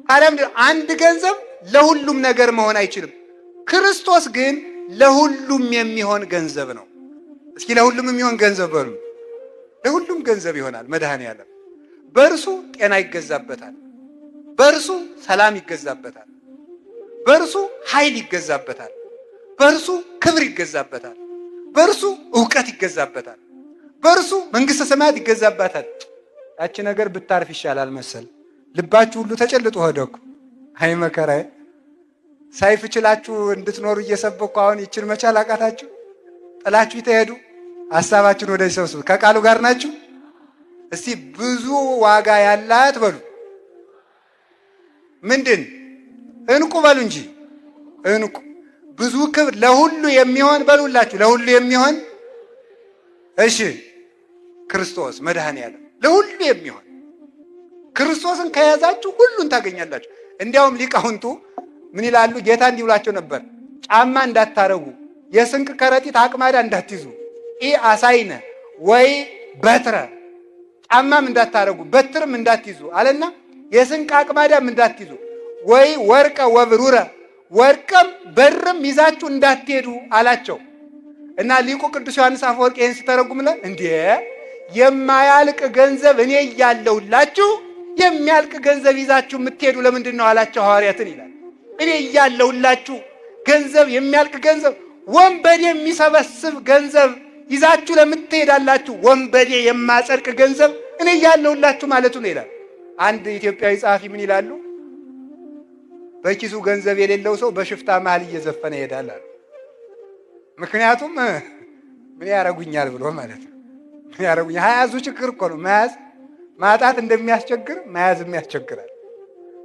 ታዲያም አንድ ገንዘብ ለሁሉም ነገር መሆን አይችልም። ክርስቶስ ግን ለሁሉም የሚሆን ገንዘብ ነው። እስኪ ለሁሉም የሚሆን ገንዘብ በሉ። ለሁሉም ገንዘብ ይሆናል መድኃኔ ዓለም። በእርሱ ጤና ይገዛበታል። በእርሱ ሰላም ይገዛበታል። በእርሱ ኃይል ይገዛበታል። በእርሱ ክብር ይገዛበታል። በእርሱ ዕውቀት ይገዛበታል። በእርሱ መንግስተ ሰማያት ይገዛበታል። ያቺ ነገር ብታርፍ ይሻላል መሰል። ልባችሁ ሁሉ ተጨልጦ ሆደኩ። አይ መከራዬ። ሰይፍ ችላችሁ እንድትኖሩ እየሰበኩ አሁን ይችን መቻል አቃታችሁ? ጥላችሁ ይተሄዱ። ሐሳባችሁን ወደዚህ ሰብስቡ። ከቃሉ ጋር ናችሁ? እስቲ ብዙ ዋጋ ያላት በሉ። ምንድን? ዕንቁ በሉ እንጂ ዕንቁ። ብዙ ክብር ለሁሉ የሚሆን በሉላችሁ። ለሁሉ የሚሆን እሺ፣ ክርስቶስ መድኃኔ ዓለም ለሁሉ የሚሆን ክርስቶስን ከያዛችሁ ሁሉን ታገኛላችሁ። እንዲያውም ሊቃውንቱ ምን ይላሉ? ጌታ እንዲህ ብሏቸው ነበር። ጫማ እንዳታረጉ፣ የስንቅ ከረጢት አቅማዳ እንዳትይዙ፣ አሳይነ ወይ በትረ፣ ጫማም እንዳታረጉ በትርም እንዳትይዙ አለና የስንቅ አቅማዳም እንዳትይዙ፣ ወይ ወርቀ ወብሩረ፣ ወርቅም በርም ይዛችሁ እንዳትሄዱ አላቸው። እና ሊቁ ቅዱስ ዮሐንስ አፈወርቅ ይህን ሲተረጉምልን እንዴ የማያልቅ ገንዘብ እኔ እያለሁላችሁ የሚያልቅ ገንዘብ ይዛችሁ የምትሄዱ ለምንድን ነው አላቸው ሐዋርያትን ይላል። እኔ እያለሁላችሁ ገንዘብ የሚያልቅ ገንዘብ ወንበዴ የሚሰበስብ ገንዘብ ይዛችሁ ለምትሄዳላችሁ? ወንበዴ የማጸድቅ ገንዘብ እኔ እያለሁላችሁ ማለቱ ነው ይላል። አንድ ኢትዮጵያዊ ጸሐፊ ምን ይላሉ? በኪሱ ገንዘብ የሌለው ሰው በሽፍታ መሃል እየዘፈነ ይሄዳል አሉ። ምክንያቱም ምን ያረጉኛል ብሎ ማለት ነው። ምን ያረጉኛል? ሀያዙ ችግር እኮ ነው። መያዝ ማጣት እንደሚያስቸግር መያዝም ያስቸግራል።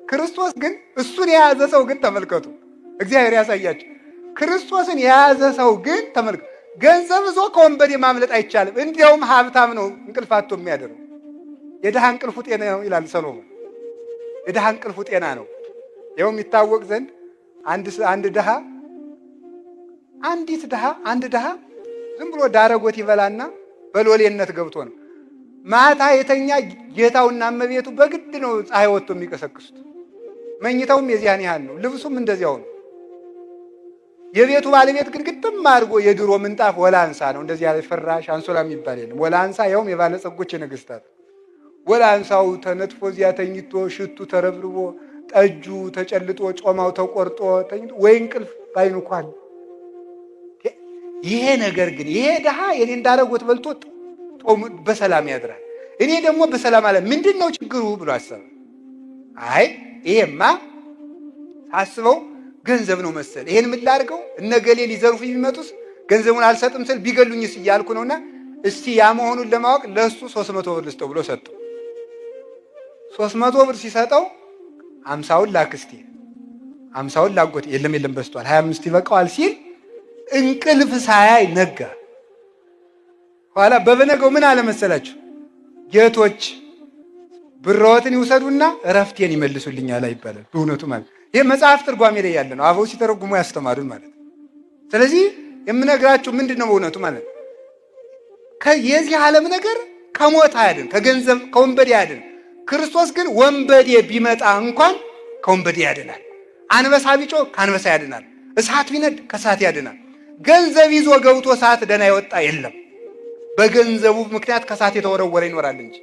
ክርስቶስ ግን እሱን የያዘ ሰው ግን ተመልከቱ፣ እግዚአብሔር ያሳያችሁ። ክርስቶስን የያዘ ሰው ግን ተመልከቱ፣ ገንዘብ ይዞ ከወንበዴ ማምለጥ አይቻልም። እንዲያውም ሀብታም ነው እንቅልፍ አጥቶ የሚያደርገው። የድሃ እንቅልፉ ጤና ነው ይላል ሰሎሞን። የድሃ እንቅልፉ ጤና ነው። ይኸው የሚታወቅ ዘንድ አንድ ድሃ ዝም ብሎ ዳረጎት ይበላና በሎሌነት ገብቶ ነው ማታ የተኛ ጌታውና እመቤቱ በግድ ነው ፀሐይ ወጥቶ የሚቀሰቅሱት። መኝታውም የዚያን ያህል ነው፣ ልብሱም እንደዚያው ነው። የቤቱ ባለቤት ግን ግጥም አድርጎ የድሮ ምንጣፍ ወላንሳ ነው። እንደዚህ ያለ ፍራሽ አንሶላ የሚባል የለም። ወላንሳ ያውም የባለጸጎች የነገስታት ወላንሳው ተነጥፎ እዚያ ተኝቶ ሽቱ ተረብርቦ ጠጁ ተጨልጦ ጮማው ተቆርጦ ተኝቶ ወይ እንቅልፍ ባይንኳል። ይሄ ነገር ግን ይሄ ድሃ የኔ እንዳረጎት በልቶ በሰላም ያድራል፣ እኔ ደግሞ በሰላም አለ። ምንድነው ችግሩ ብሎ አሰበ። አይ ይሄማ ሳስበው ገንዘብ ነው መሰል። ይሄን ምን ላድርገው? እነገሌ ሊዘርፉ የሚመጡስ ገንዘቡን አልሰጥም ስል ቢገሉኝስ እያልኩ ነውና እስቲ ያ መሆኑን ለማወቅ ለሱ 300 ብር ልስጠው ብሎ ሰጠው። 300 ብር ሲሰጠው 50ውን ላክስቴ 50ውን ላጎቴ የለም በስቷል 25 ይበቃዋል ሲል እንቅልፍ ሳያይ ነጋ። ኋላ በበነገው ምን አለ መሰላችሁ? ጌቶች ብሮትን ይውሰዱና እረፍቴን ይመልሱልኛል ይባላል። በእውነቱ ማለት ይሄ መጽሐፍ ትርጓሜ ላይ ያለ ነው። አበው ሲተረጉሙ ያስተማሩን ማለት። ስለዚህ የምነግራችሁ ምንድነው በእውነቱ ማለት የዚህ ዓለም ነገር ከሞት አያድን፣ ከገንዘብ ከወንበዴ አያድን። ክርስቶስ ግን ወንበዴ ቢመጣ እንኳን ከወንበዴ ያድናል። አንበሳ ቢጮህ ከአንበሳ ያድናል። እሳት ቢነድ ከእሳት ያድናል። ገንዘብ ይዞ ገብቶ እሳት ደህና የወጣ የለም። በገንዘቡ ምክንያት ከእሳት የተወረወረ ይኖራል እንጂ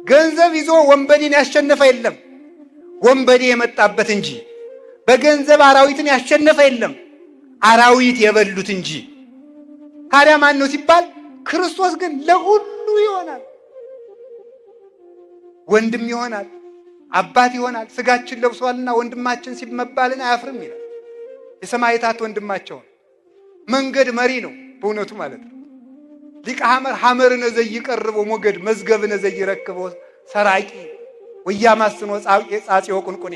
ገንዘብ ይዞ ወንበዴን ያሸነፈ የለም። ወንበዴ የመጣበት እንጂ በገንዘብ አራዊትን ያሸነፈ የለም። አራዊት የበሉት እንጂ። ታዲያ ማን ነው ሲባል ክርስቶስ ግን ለሁሉ ይሆናል። ወንድም ይሆናል፣ አባት ይሆናል። ስጋችን ለብሷልና ወንድማችን ሲመባልን አያፍርም ይላል። የሰማዕታት ወንድማቸውን መንገድ መሪ ነው በእውነቱ ማለት ነው። ሊቀ ሐመር ሐመርነ ዘይቀርቦ ሞገድ መዝገብነ ዘይረክቦ ሰራቂ ወያማስኖ ጻጽዮ ቁንቁኔ።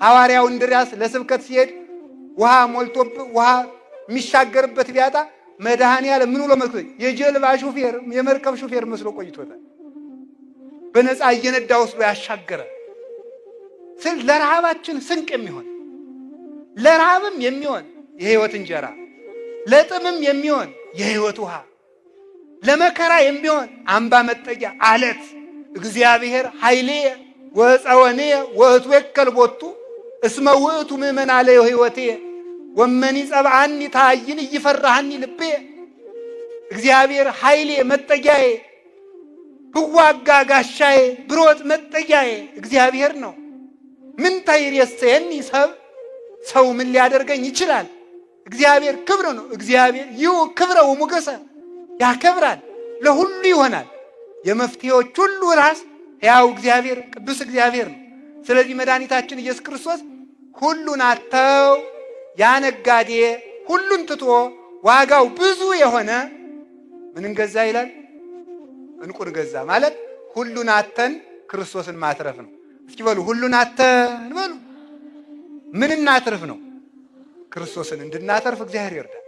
ሐዋርያው እንድርያስ ለስብከት ሲሄድ ውሃ ሞልቶብ ውሃ የሚሻገርበት ቢያጣ መድኃኔዓለም ምን ብሎ መስሎ የጀልባ ሹፌር የመርከብ ሹፌር መስሎ ቆይቶታል። በነፃ እየነዳ ወስዶ ያሻገረ ስል ለረሃባችን ስንቅ የሚሆን ለረሃብም የሚሆን የህይወት እንጀራ፣ ለጥምም የሚሆን የህይወት ውሃ፣ ለመከራ የሚሆን አምባ መጠጊያ አለት እግዚአብሔር ኃይሌ ወፀወኔ ወእትወከል ቦቱ እስመ ውእቱ ምእመን አለ ህይወቴ ወመኒ ጸብዓኒ ታይን ይፈራሃኒ ልቤ። እግዚአብሔር ኃይሌ መጠጊያዬ፣ ብዋጋ ጋሻዬ፣ ብሮጥ መጠጊያዬ እግዚአብሔር ነው። ምን ታይሬሰየኒ ሰው ምን ሊያደርገኝ ይችላል? እግዚአብሔር ክብር ነው። እግዚአብሔር ይው ክብረ ወሞገሰ ያከብራል፣ ለሁሉ ይሆናል። የመፍትሄዎች ሁሉ ራስ ያው እግዚአብሔር ቅዱስ እግዚአብሔር ነው። ስለዚህ መድኃኒታችን ኢየሱስ ክርስቶስ ሁሉን አተው ያነጋዴ ሁሉን ትቶ ዋጋው ብዙ የሆነ ምን እንገዛ ይላል? እንቁን ገዛ ማለት ሁሉን አተን ክርስቶስን ማትረፍ ነው። እስኪ በሉ ሁሉን አተን በሉ። ምን እናትርፍ ነው? ክርስቶስን እንድናተርፍ እግዚአብሔር ይርዳል።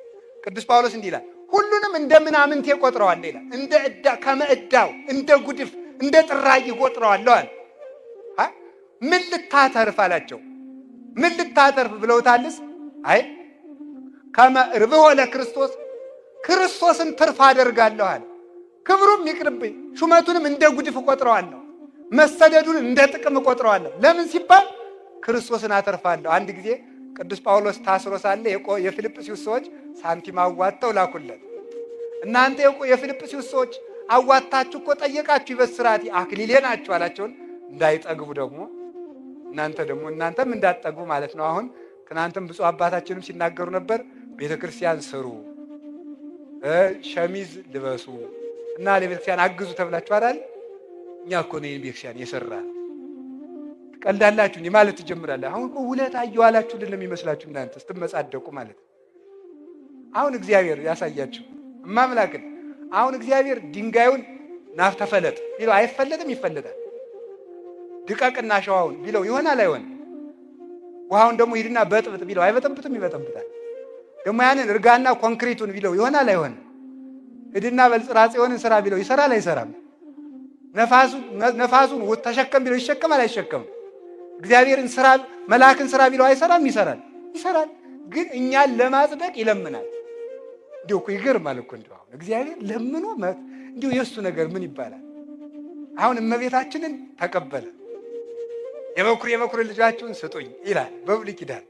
ቅዱስ ጳውሎስ እንዲህ ይላል፣ ሁሉንም እንደ ምናምንቴ ቆጥረዋል ይላል። እንደ ዕዳ ከመዕዳው እንደ ጉድፍ እንደ ጥራጊ ቆጥረዋል አለ። ምን ልታተርፍ አላቸው። ምን ልታተርፍ ብለውታልስ? አይ ከመርብሖ ለክርስቶስ ክርስቶስን ትርፍ አደርጋለሁ አለ። ክብሩም ይቅርብኝ፣ ሹመቱንም እንደ ጉድፍ ቆጥረዋለሁ፣ መሰደዱን እንደ ጥቅም ቆጥረዋለሁ። ለምን ሲባል ክርስቶስን አተርፋለሁ። አንድ ጊዜ ቅዱስ ጳውሎስ ታስሮ ሳለ የፊልጵስዩስ ሰዎች ሳንቲም አዋጥተው ላኩለት። እናንተ የፊልጵስዩስ ሰዎች አዋጥታችሁ እኮ ጠየቃችሁ ይበስራቲ አክሊሌ ናችሁ አላቸውን። እንዳይጠግቡ ደግሞ እናንተም እንዳትጠግቡ ማለት ነው። አሁን ትናንትም ብፁዕ አባታችንም ሲናገሩ ነበር። ቤተክርስቲያን ስሩ፣ ሸሚዝ ልበሱ እና ለቤተክርስቲያን አግዙ ተብላችሁ አይደል? እኛ እኮ ነው ቤተክርስቲያን የሰራ ቀልዳላችሁ ማለት ትጀምራለህ። አሁን እኮ ውለታ እየዋላችሁልን የሚመስላችሁ እናንተ ስትመጻደቁ ማለት። አሁን እግዚአብሔር ያሳያችሁ እማምላክን። አሁን እግዚአብሔር ድንጋዩን ናፍታ ፈለጥ ቢለው አይፈለጥም? ይፈለጣል። ድቀቅና ሸዋውን ቢለው ይሆናል አይሆንም? ውሃውን ደግሞ ሂድና በጥብጥ ቢለው አይበጠብጥም? ይበጠብጣል። ደግሞ ያንን እርጋና ኮንክሪቱን ቢለው ይሆናል አይሆንም? ሂድና በልጽራጽዮንን ስራ ቢለው ይሰራል አይሰራም? ነፋሱን ተሸከም ቢለው ይሸከማል አይሸከምም? እግዚአብሔርን ስራ መልአክን ስራ ቢለው አይሰራም? ይሰራል። ግን እኛን ለማጽደቅ ይለምናል። እንዲሁ እኮ ይገርማል እኮ እንዲሁ አሁን እግዚአብሔር ለምኖ እንዲሁ የእሱ ነገር ምን ይባላል? አሁን እመቤታችንን ተቀበለ። የበኩር ልጃችሁን ስጡኝ ይላል በብሉይ ኪዳን።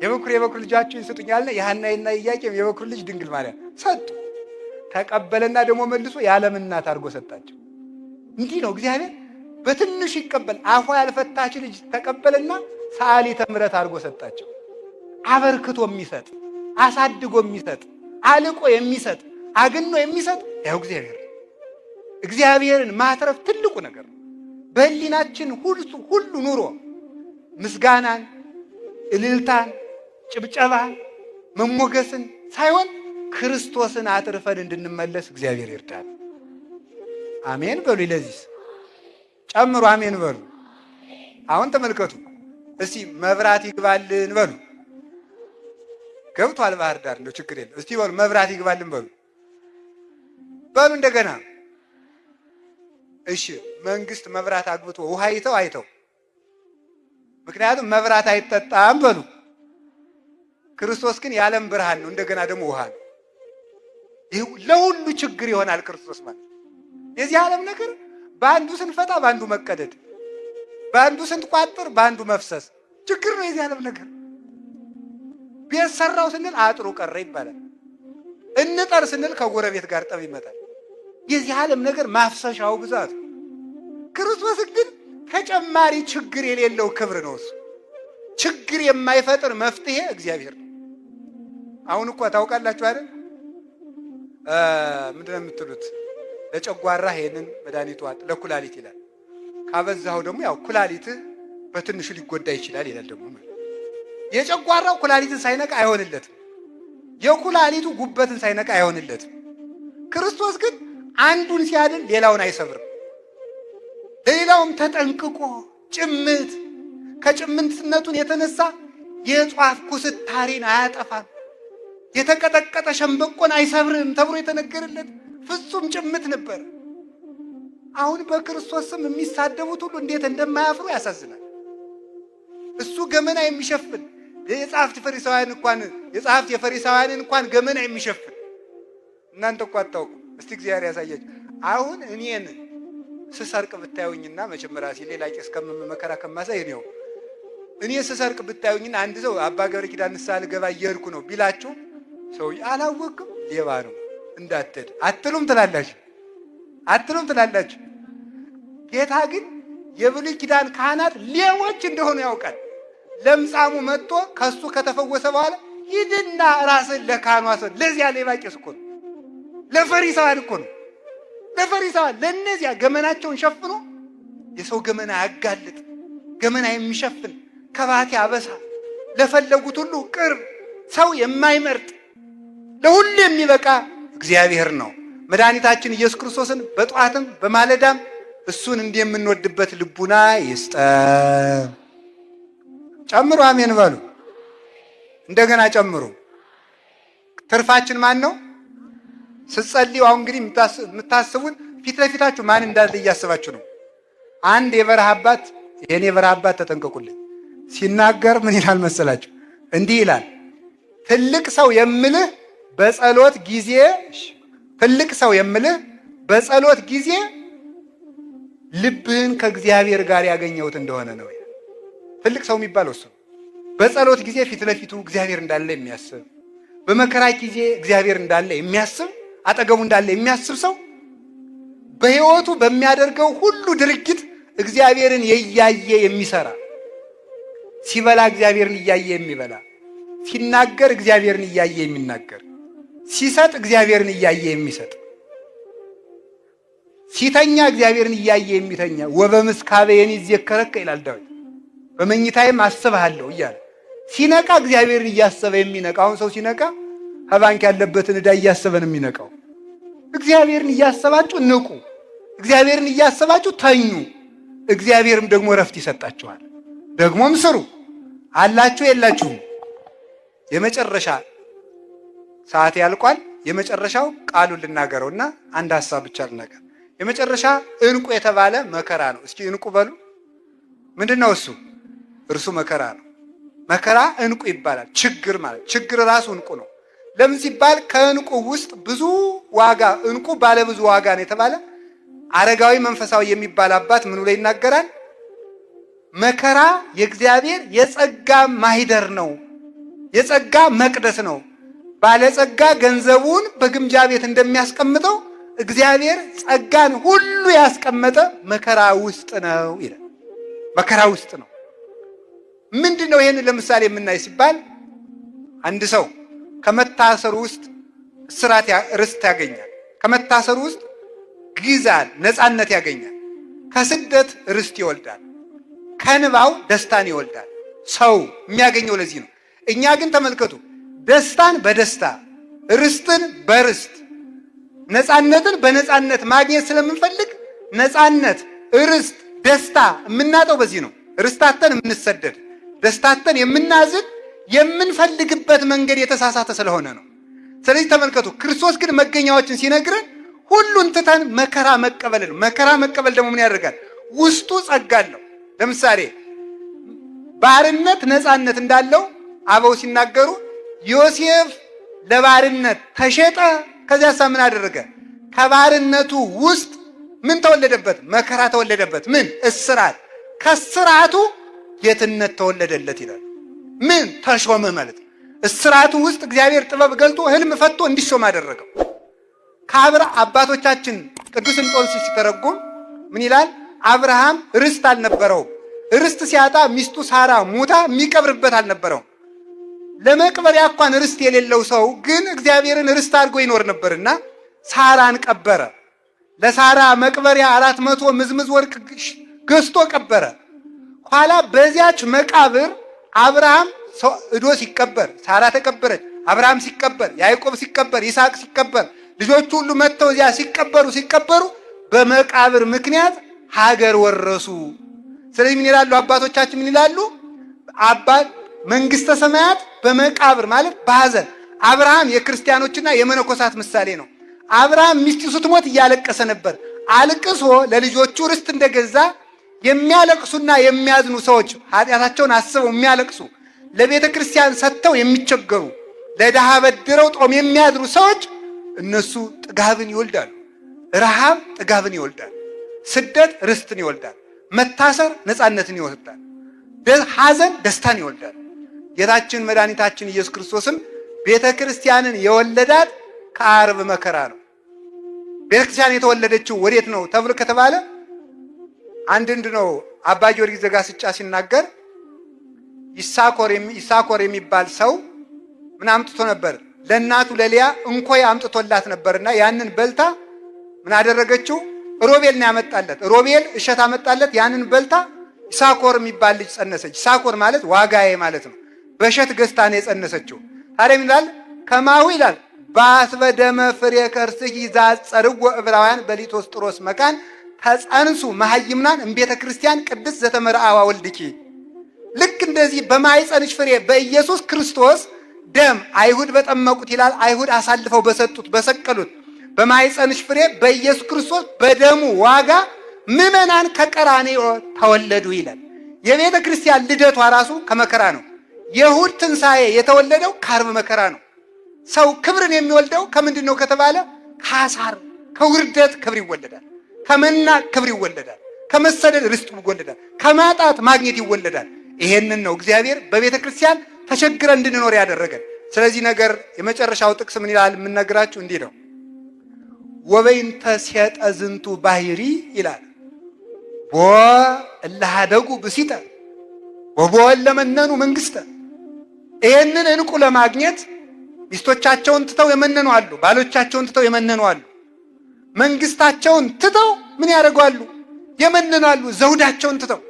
የበኩር ልጃችሁን ስጡኝ ያለ የሐናና ኢያቄም የበኩር ልጅ ድንግል ማርያም ሰጡ። ተቀበለና ደግሞ መልሶ የዓለም እናት አድርጎ ሰጣቸው። እንዲህ ነው እግዚአብሔር በትንሹ ይቀበል። አፏ ያልፈታች ልጅ ተቀበለና ሰዓሊተ ምሕረት አድርጎ ሰጣቸው። አበርክቶ የሚሰጥ አሳድጎ የሚሰጥ አልቆ የሚሰጥ አግኖ የሚሰጥ ያው እግዚአብሔርን ማትረፍ ትልቁ ነገር ነው። በህሊናችን ሁሉ ኑሮ ምስጋናን፣ እልልታን፣ ጭብጨባን፣ መሞገስን ሳይሆን ክርስቶስን አትርፈን እንድንመለስ እግዚአብሔር ይርዳል። አሜን በሉ። ለዚህ ጨምሩ አሜን በሉ። አሁን ተመልከቱ እስቲ መብራት ይግባልን በሉ። ገብቷል ባህር ዳር ነው ችግር የለም። እስቲ በሉ መብራት ይግባልን በሉ። እንደገና እሺ መንግስት መብራት አግብቶ ውሃ አይተው ምክንያቱም መብራት አይጠጣም በሉ። ክርስቶስ ግን የዓለም ብርሃን ነው፣ እንደገና ደግሞ ውሃ ነው። ይህ ለሁሉ ችግር ይሆናል ክርስቶስ ማለት። የዚህ ዓለም ነገር በአንዱ ስንፈታ በአንዱ መቀደድ፣ በአንዱ ስንቋጥር በአንዱ መፍሰስ ችግር ነው የዚህ ዓለም ነገር። ቤት ሰራው ስንል አጥሩ ቀረ ይባላል። እንጠር ስንል ከጎረቤት ጋር ጠብ ይመጣል። የዚህ ዓለም ነገር ማፍሰሻው ብዛት። ክርስቶስ ግን ተጨማሪ ችግር የሌለው ክብር ነው። እሱ ችግር የማይፈጥር መፍትሄ እግዚአብሔር ነው። አሁን እኮ ታውቃላችሁ አይደል? ምንድን ነው የምትሉት? ለጨጓራ ይሄንን መድኃኒቱ ዋጥ፣ ለኩላሊት ይላል። ካበዛው ደግሞ ያው ኩላሊትህ በትንሹ ሊጎዳ ይችላል ይላል። ደግሞ የጨጓራው ኩላሊትን ሳይነካ አይሆንለትም። የኩላሊቱ ጉበትን ሳይነካ አይሆንለትም። ክርስቶስ ግን አንዱን ሲያድን ሌላውን አይሰብርም። ሌላውም ተጠንቅቆ ከጭምትነቱን የተነሳ የጧፍ ኩስታሪን አያጠፋም፣ የተቀጠቀጠ ሸምበቆን አይሰብርም ተብሎ የተነገረለት ፍጹም ጭምት ነበር። አሁን በክርስቶስ ስም የሚሳደቡት ሁሉ እንዴት እንደማያፍሩ ያሳዝናል። እሱ ገመና የሚሸፍን የጸሐፍት የፈሪሳውያንን እንኳን ገመና የሚሸፍን እናንተ እኮ አታውቁ። እስቲ እግዚአብሔር ያሳያችሁ። አሁን እኔን ስሰርቅ ብታዩኝና መጀመሪያ ሌላ ቄስ ከመከራ ከማሳይ ነው። እኔ ስሰርቅ ብታዩኝና አንድ ሰው አባ ገብረ ኪዳን ንስሐ ልገባ እየሄድኩ ነው ቢላችሁ ሰው አላወቅም ሌባ ነው እንዳትሄድ አትሉም ትላላችሁ። ጌታ ግን የብሉይ ኪዳን ካህናት ሌቦች እንደሆኑ ያውቃል። ለምጻሙ መጥቶ ከሱ ከተፈወሰ በኋላ ሂድና ራስን ለካህኑ አሰው። ለዚያ ሌባ ቄስ እኮ ነው፣ ለፈሪሳውያን እኮ ነው። ለፈሪሳውያን ለእነዚያ ገመናቸውን ሸፍኖ የሰው ገመና ያጋልጥ ገመና የሚሸፍን ከባቴ አበሳ ለፈለጉት ሁሉ ቅርብ ሰው የማይመርጥ ለሁሉ የሚበቃ እግዚአብሔር ነው። መድኃኒታችን ኢየሱስ ክርስቶስን በጧትም በማለዳም እሱን እንደምንወድበት ልቡና ይስጠን። ጨምሩ አሜን በሉ። እንደገና ጨምሩ። ትርፋችን ማን ነው? ስትጸልዩ አሁን እንግዲህ የምታስቡት ፊት ለፊታችሁ ማን እንዳለ እያስባችሁ ነው። አንድ የበረሃ አባት፣ የኔ የበረሃ አባት ተጠንቀቁልኝ፣ ሲናገር ምን ይላል መሰላችሁ? እንዲህ ይላል፣ ትልቅ ሰው የምልህ በጸሎት ጊዜ ልብህን ከእግዚአብሔር ጋር ያገኘሁት እንደሆነ ነው። ትልቅ ሰው የሚባለው እሱ በጸሎት ጊዜ ፊት ለፊቱ እግዚአብሔር እንዳለ የሚያስብ፣ በመከራ ጊዜ እግዚአብሔር እንዳለ የሚያስብ፣ አጠገቡ እንዳለ የሚያስብ ሰው በሕይወቱ በሚያደርገው ሁሉ ድርጊት እግዚአብሔርን እያየ የሚሰራ፣ ሲበላ እግዚአብሔርን እያየ የሚበላ፣ ሲናገር እግዚአብሔርን እያየ የሚናገር፣ ሲሰጥ እግዚአብሔርን እያየ የሚሰጥ፣ ሲተኛ እግዚአብሔርን እያየ የሚተኛ ወበምስካበየኒ ይዘከረከ ይላል ዳዊት። በመኝታዬም አስብሃለሁ እያለ ሲነቃ እግዚአብሔርን እያሰበ የሚነቃ። አሁን ሰው ሲነቃ ከባንክ ያለበትን ዕዳ እያሰበ ነው የሚነቃው። እግዚአብሔርን እያሰባችሁ ንቁ፣ እግዚአብሔርን እያሰባችሁ ተኙ። እግዚአብሔርም ደግሞ እረፍት ይሰጣችኋል። ደግሞም ስሩ፣ አላችሁ የላችሁም? የመጨረሻ ሰዓት ያልቋል። የመጨረሻው ቃሉን ልናገረውና አንድ ሐሳብ ብቻ ልናገር። የመጨረሻ እንቁ የተባለ መከራ ነው። እስኪ እንቁ በሉ። ምንድነው እሱ? እርሱ መከራ ነው። መከራ እንቁ ይባላል። ችግር ማለት ችግር ራሱ እንቁ ነው። ለምን ሲባል ከእንቁ ውስጥ ብዙ ዋጋ እንቁ ባለ ብዙ ዋጋ ነው የተባለ አረጋዊ መንፈሳዊ የሚባል አባት ምን ብሎ ይናገራል? መከራ የእግዚአብሔር የጸጋ ማህደር ነው፣ የጸጋ መቅደስ ነው። ባለጸጋ ገንዘቡን በግምጃ ቤት እንደሚያስቀምጠው እግዚአብሔር ጸጋን ሁሉ ያስቀመጠ መከራ ውስጥ ነው ይላል። መከራ ውስጥ ነው። ምንድነው? ይሄን ለምሳሌ የምናይ ሲባል አንድ ሰው ከመታሰሩ ውስጥ እስራት ርስት ያገኛል። ከመታሰሩ ውስጥ ግዛት ነፃነት ያገኛል። ከስደት ርስት ይወልዳል። ከንባው ደስታን ይወልዳል። ሰው የሚያገኘው ለዚህ ነው። እኛ ግን ተመልከቱ፣ ደስታን በደስታ ርስትን በርስት ነፃነትን በነፃነት ማግኘት ስለምንፈልግ ነፃነት፣ ርስት፣ ደስታ የምናጠው በዚህ ነው። ርስታተን የምንሰደድ ደስታተን የምናዝን የምንፈልግበት መንገድ የተሳሳተ ስለሆነ ነው። ስለዚህ ተመልከቱ፣ ክርስቶስ ግን መገኛዎችን ሲነግረን ሁሉን ትተን መከራ መቀበልን። መከራ መቀበል ደግሞ ምን ያደርጋል? ውስጡ ጸጋ አለው። ለምሳሌ ባርነት ነፃነት እንዳለው አበው ሲናገሩ ዮሴፍ ለባርነት ተሸጠ። ከዚያሳ ምን አደረገ? ከባርነቱ ውስጥ ምን ተወለደበት? መከራ ተወለደበት። ምን? እስራት። ከስራቱ ጌትነት ተወለደለት ይላል። ምን? ተሾመ ማለት ነው። እስራቱ ውስጥ እግዚአብሔር ጥበብ ገልጦ ህልም ፈቶ እንዲሾም አደረገው። አባቶቻችን ቅዱስ እንጦንስ ሲተረጉም ምን ይላል? አብርሃም ርስት አልነበረውም። ርስት ሲያጣ ሚስቱ ሳራ ሙታ የሚቀብርበት አልነበረውም። ለመቅበሪያ እንኳን ርስት የሌለው ሰው ግን እግዚአብሔርን ርስት አድርጎ ይኖር ነበርና ሳራን ቀበረ። ለሳራ መቅበሪያ 400 ምዝምዝ ወርቅ ገዝቶ ቀበረ። ኋላ በዚያች መቃብር አብርሃም እዶ ሲቀበር ሳራ ተቀበረች። አብርሃም ሲቀበር፣ ያዕቆብ ሲቀበር፣ ይስሐቅ ሲቀበር፣ ልጆቹ ሁሉ መጥተው እዚያ ሲቀበሩ በመቃብር ምክንያት ሀገር ወረሱ። ስለዚህ ምን ይላሉ አባቶቻችን? ምን ይላሉ? መንግስተ ሰማያት በመቃብር ማለት በሐዘን። አብርሃም የክርስቲያኖችና የመነኮሳት ምሳሌ ነው። አብርሃም ሚስቱ ስትሞት እያለቀሰ ነበር። አልቅሶ ለልጆቹ ርስት እንደገዛ የሚያለቅሱና የሚያዝኑ ሰዎች ኃጢአታቸውን አስበው የሚያለቅሱ፣ ለቤተ ክርስቲያን ሰጥተው የሚቸገሩ፣ ለድሃ በድረው ጦም የሚያድሩ ሰዎች እነሱ ጥጋብን ይወልዳሉ። ረሃብ ጥጋብን ይወልዳል። ስደት ርስትን ይወልዳል። መታሰር ነፃነትን ይወልዳል። ሐዘን ደስታን ይወልዳል። ጌታችን መድኃኒታችን ኢየሱስ ክርስቶስም ቤተ ክርስቲያንን የወለዳት ከዓርብ መከራ ነው። ቤተ ክርስቲያን የተወለደችው ወዴት ነው ተብሎ ከተባለ አንድ ነው አባ ጊዮርጊስ ዘጋስጫ ሲናገር ይሳኮር የሚባል ሰው ምን አምጥቶ ነበር? ለእናቱ ለሊያ እንኮይ አምጥቶላት ነበርና ያንን በልታ ምን አደረገችው? ሮቤል ነው ያመጣለት። ሮቤል እሸት አመጣለት። ያንን በልታ ይሳኮር የሚባል ልጅ ጸነሰች። ይሳኮር ማለት ዋጋዬ ማለት ነው። በእሸት ገዝታ ነው የጸነሰችው። ታዲያ ምን ይላል? ከማሁ ይላል በአስበ ደመ ፍሬ ከርስኪ ዛጸርዎ ዕብራውያን በሊቶስጥሮስ መካን ተጸንሱ መሐይምናን እምቤተ ክርስቲያን ቅድስት ዘተመርአዋ ወልድኪ። ልክ እንደዚህ በማይጸንሽ ፍሬ በኢየሱስ ክርስቶስ ደም አይሁድ በጠመቁት ይላል፣ አይሁድ አሳልፈው በሰጡት በሰቀሉት በማይጸንሽ ፍሬ በኢየሱስ ክርስቶስ በደሙ ዋጋ ምዕመናን ከቀራንዮ ተወለዱ ይላል። የቤተ ክርስቲያን ልደቷ ራሱ ከመከራ ነው። የእሑድ ትንሣኤ የተወለደው ከዓርብ መከራ ነው። ሰው ክብርን የሚወልደው ከምንድን ነው ከተባለ ከአሳር ከውርደት ክብር ይወለዳል። ከመናቅ ክብር ይወለዳል። ከመሰደድ ርስት ይወለዳል። ከማጣት ማግኘት ይወለዳል። ይሄንን ነው እግዚአብሔር በቤተ ክርስቲያን ተቸግረን እንድንኖር ያደረገን። ስለዚህ ነገር የመጨረሻው ጥቅስ ምን ይላል የምንነግራችሁ እንዲህ ነው። ወበይንተ ሴጠ ዝንቱ ባህሪ ይላል ቦ እላሃደጉ ብሲተ ወቦ ለመነኑ መንግስተ። ይሄንን እንቁ ለማግኘት ሚስቶቻቸውን ትተው የመነኑ አሉ። ባሎቻቸውን ትተው የመነኑ አሉ። መንግስታቸውን ትተው ምን ያደርጋሉ? የመነናሉ። ዘውዳቸውን ትተው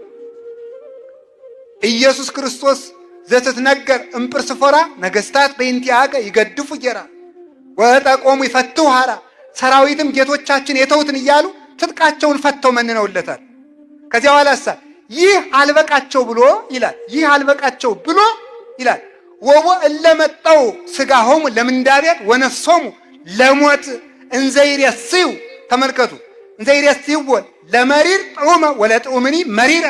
ኢየሱስ ክርስቶስ ዘትትነገር እምጵርስፎራ ነገስታት በእንቲአከ ይገድፉ ጌራ ወጠቆሙ ይፈትው ሐራ። ሰራዊትም ጌቶቻችን የተውትን እያሉ ትጥቃቸውን ፈተው መንነውለታል። ከዚያ በኋላሳ ይህ አልበቃቸው ብሎ ይላል። ይህ አልበቃቸው ብሎ ይላል። ወቦ እለመጣው ስጋሆሙ ለምንዳቤት ወነፍሶሙ ለሞት እንዘይሬስዩ። ተመልከቱ፣ እንዘይሬስዩ ለመሪር ጥዑመ ወለጥዑምኒ መሪረ።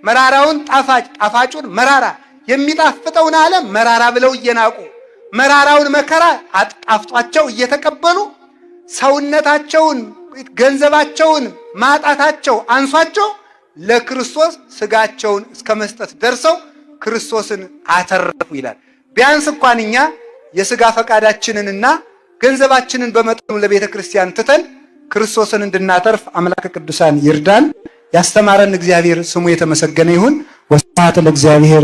መራራውን ጣፋጭ ጣፋጩን መራራ የሚጣፍጠውን ዓለም መራራ ብለው እየናቁ መራራውን መከራ አጣፍጧቸው እየተቀበሉ ሰውነታቸውን ገንዘባቸውን ማጣታቸው አንሷቸው ለክርስቶስ ስጋቸውን እስከ መስጠት ደርሰው ክርስቶስን አተረፉ ይላል። ቢያንስ እንኳን እኛ የስጋ ፈቃዳችንንና ገንዘባችንን በመጠኑ ለቤተ ክርስቲያን ትተን ክርስቶስን እንድናተርፍ አምላከ ቅዱሳን ይርዳን። ያስተማረን እግዚአብሔር ስሙ የተመሰገነ ይሁን። ወስብሐት ለእግዚአብሔር።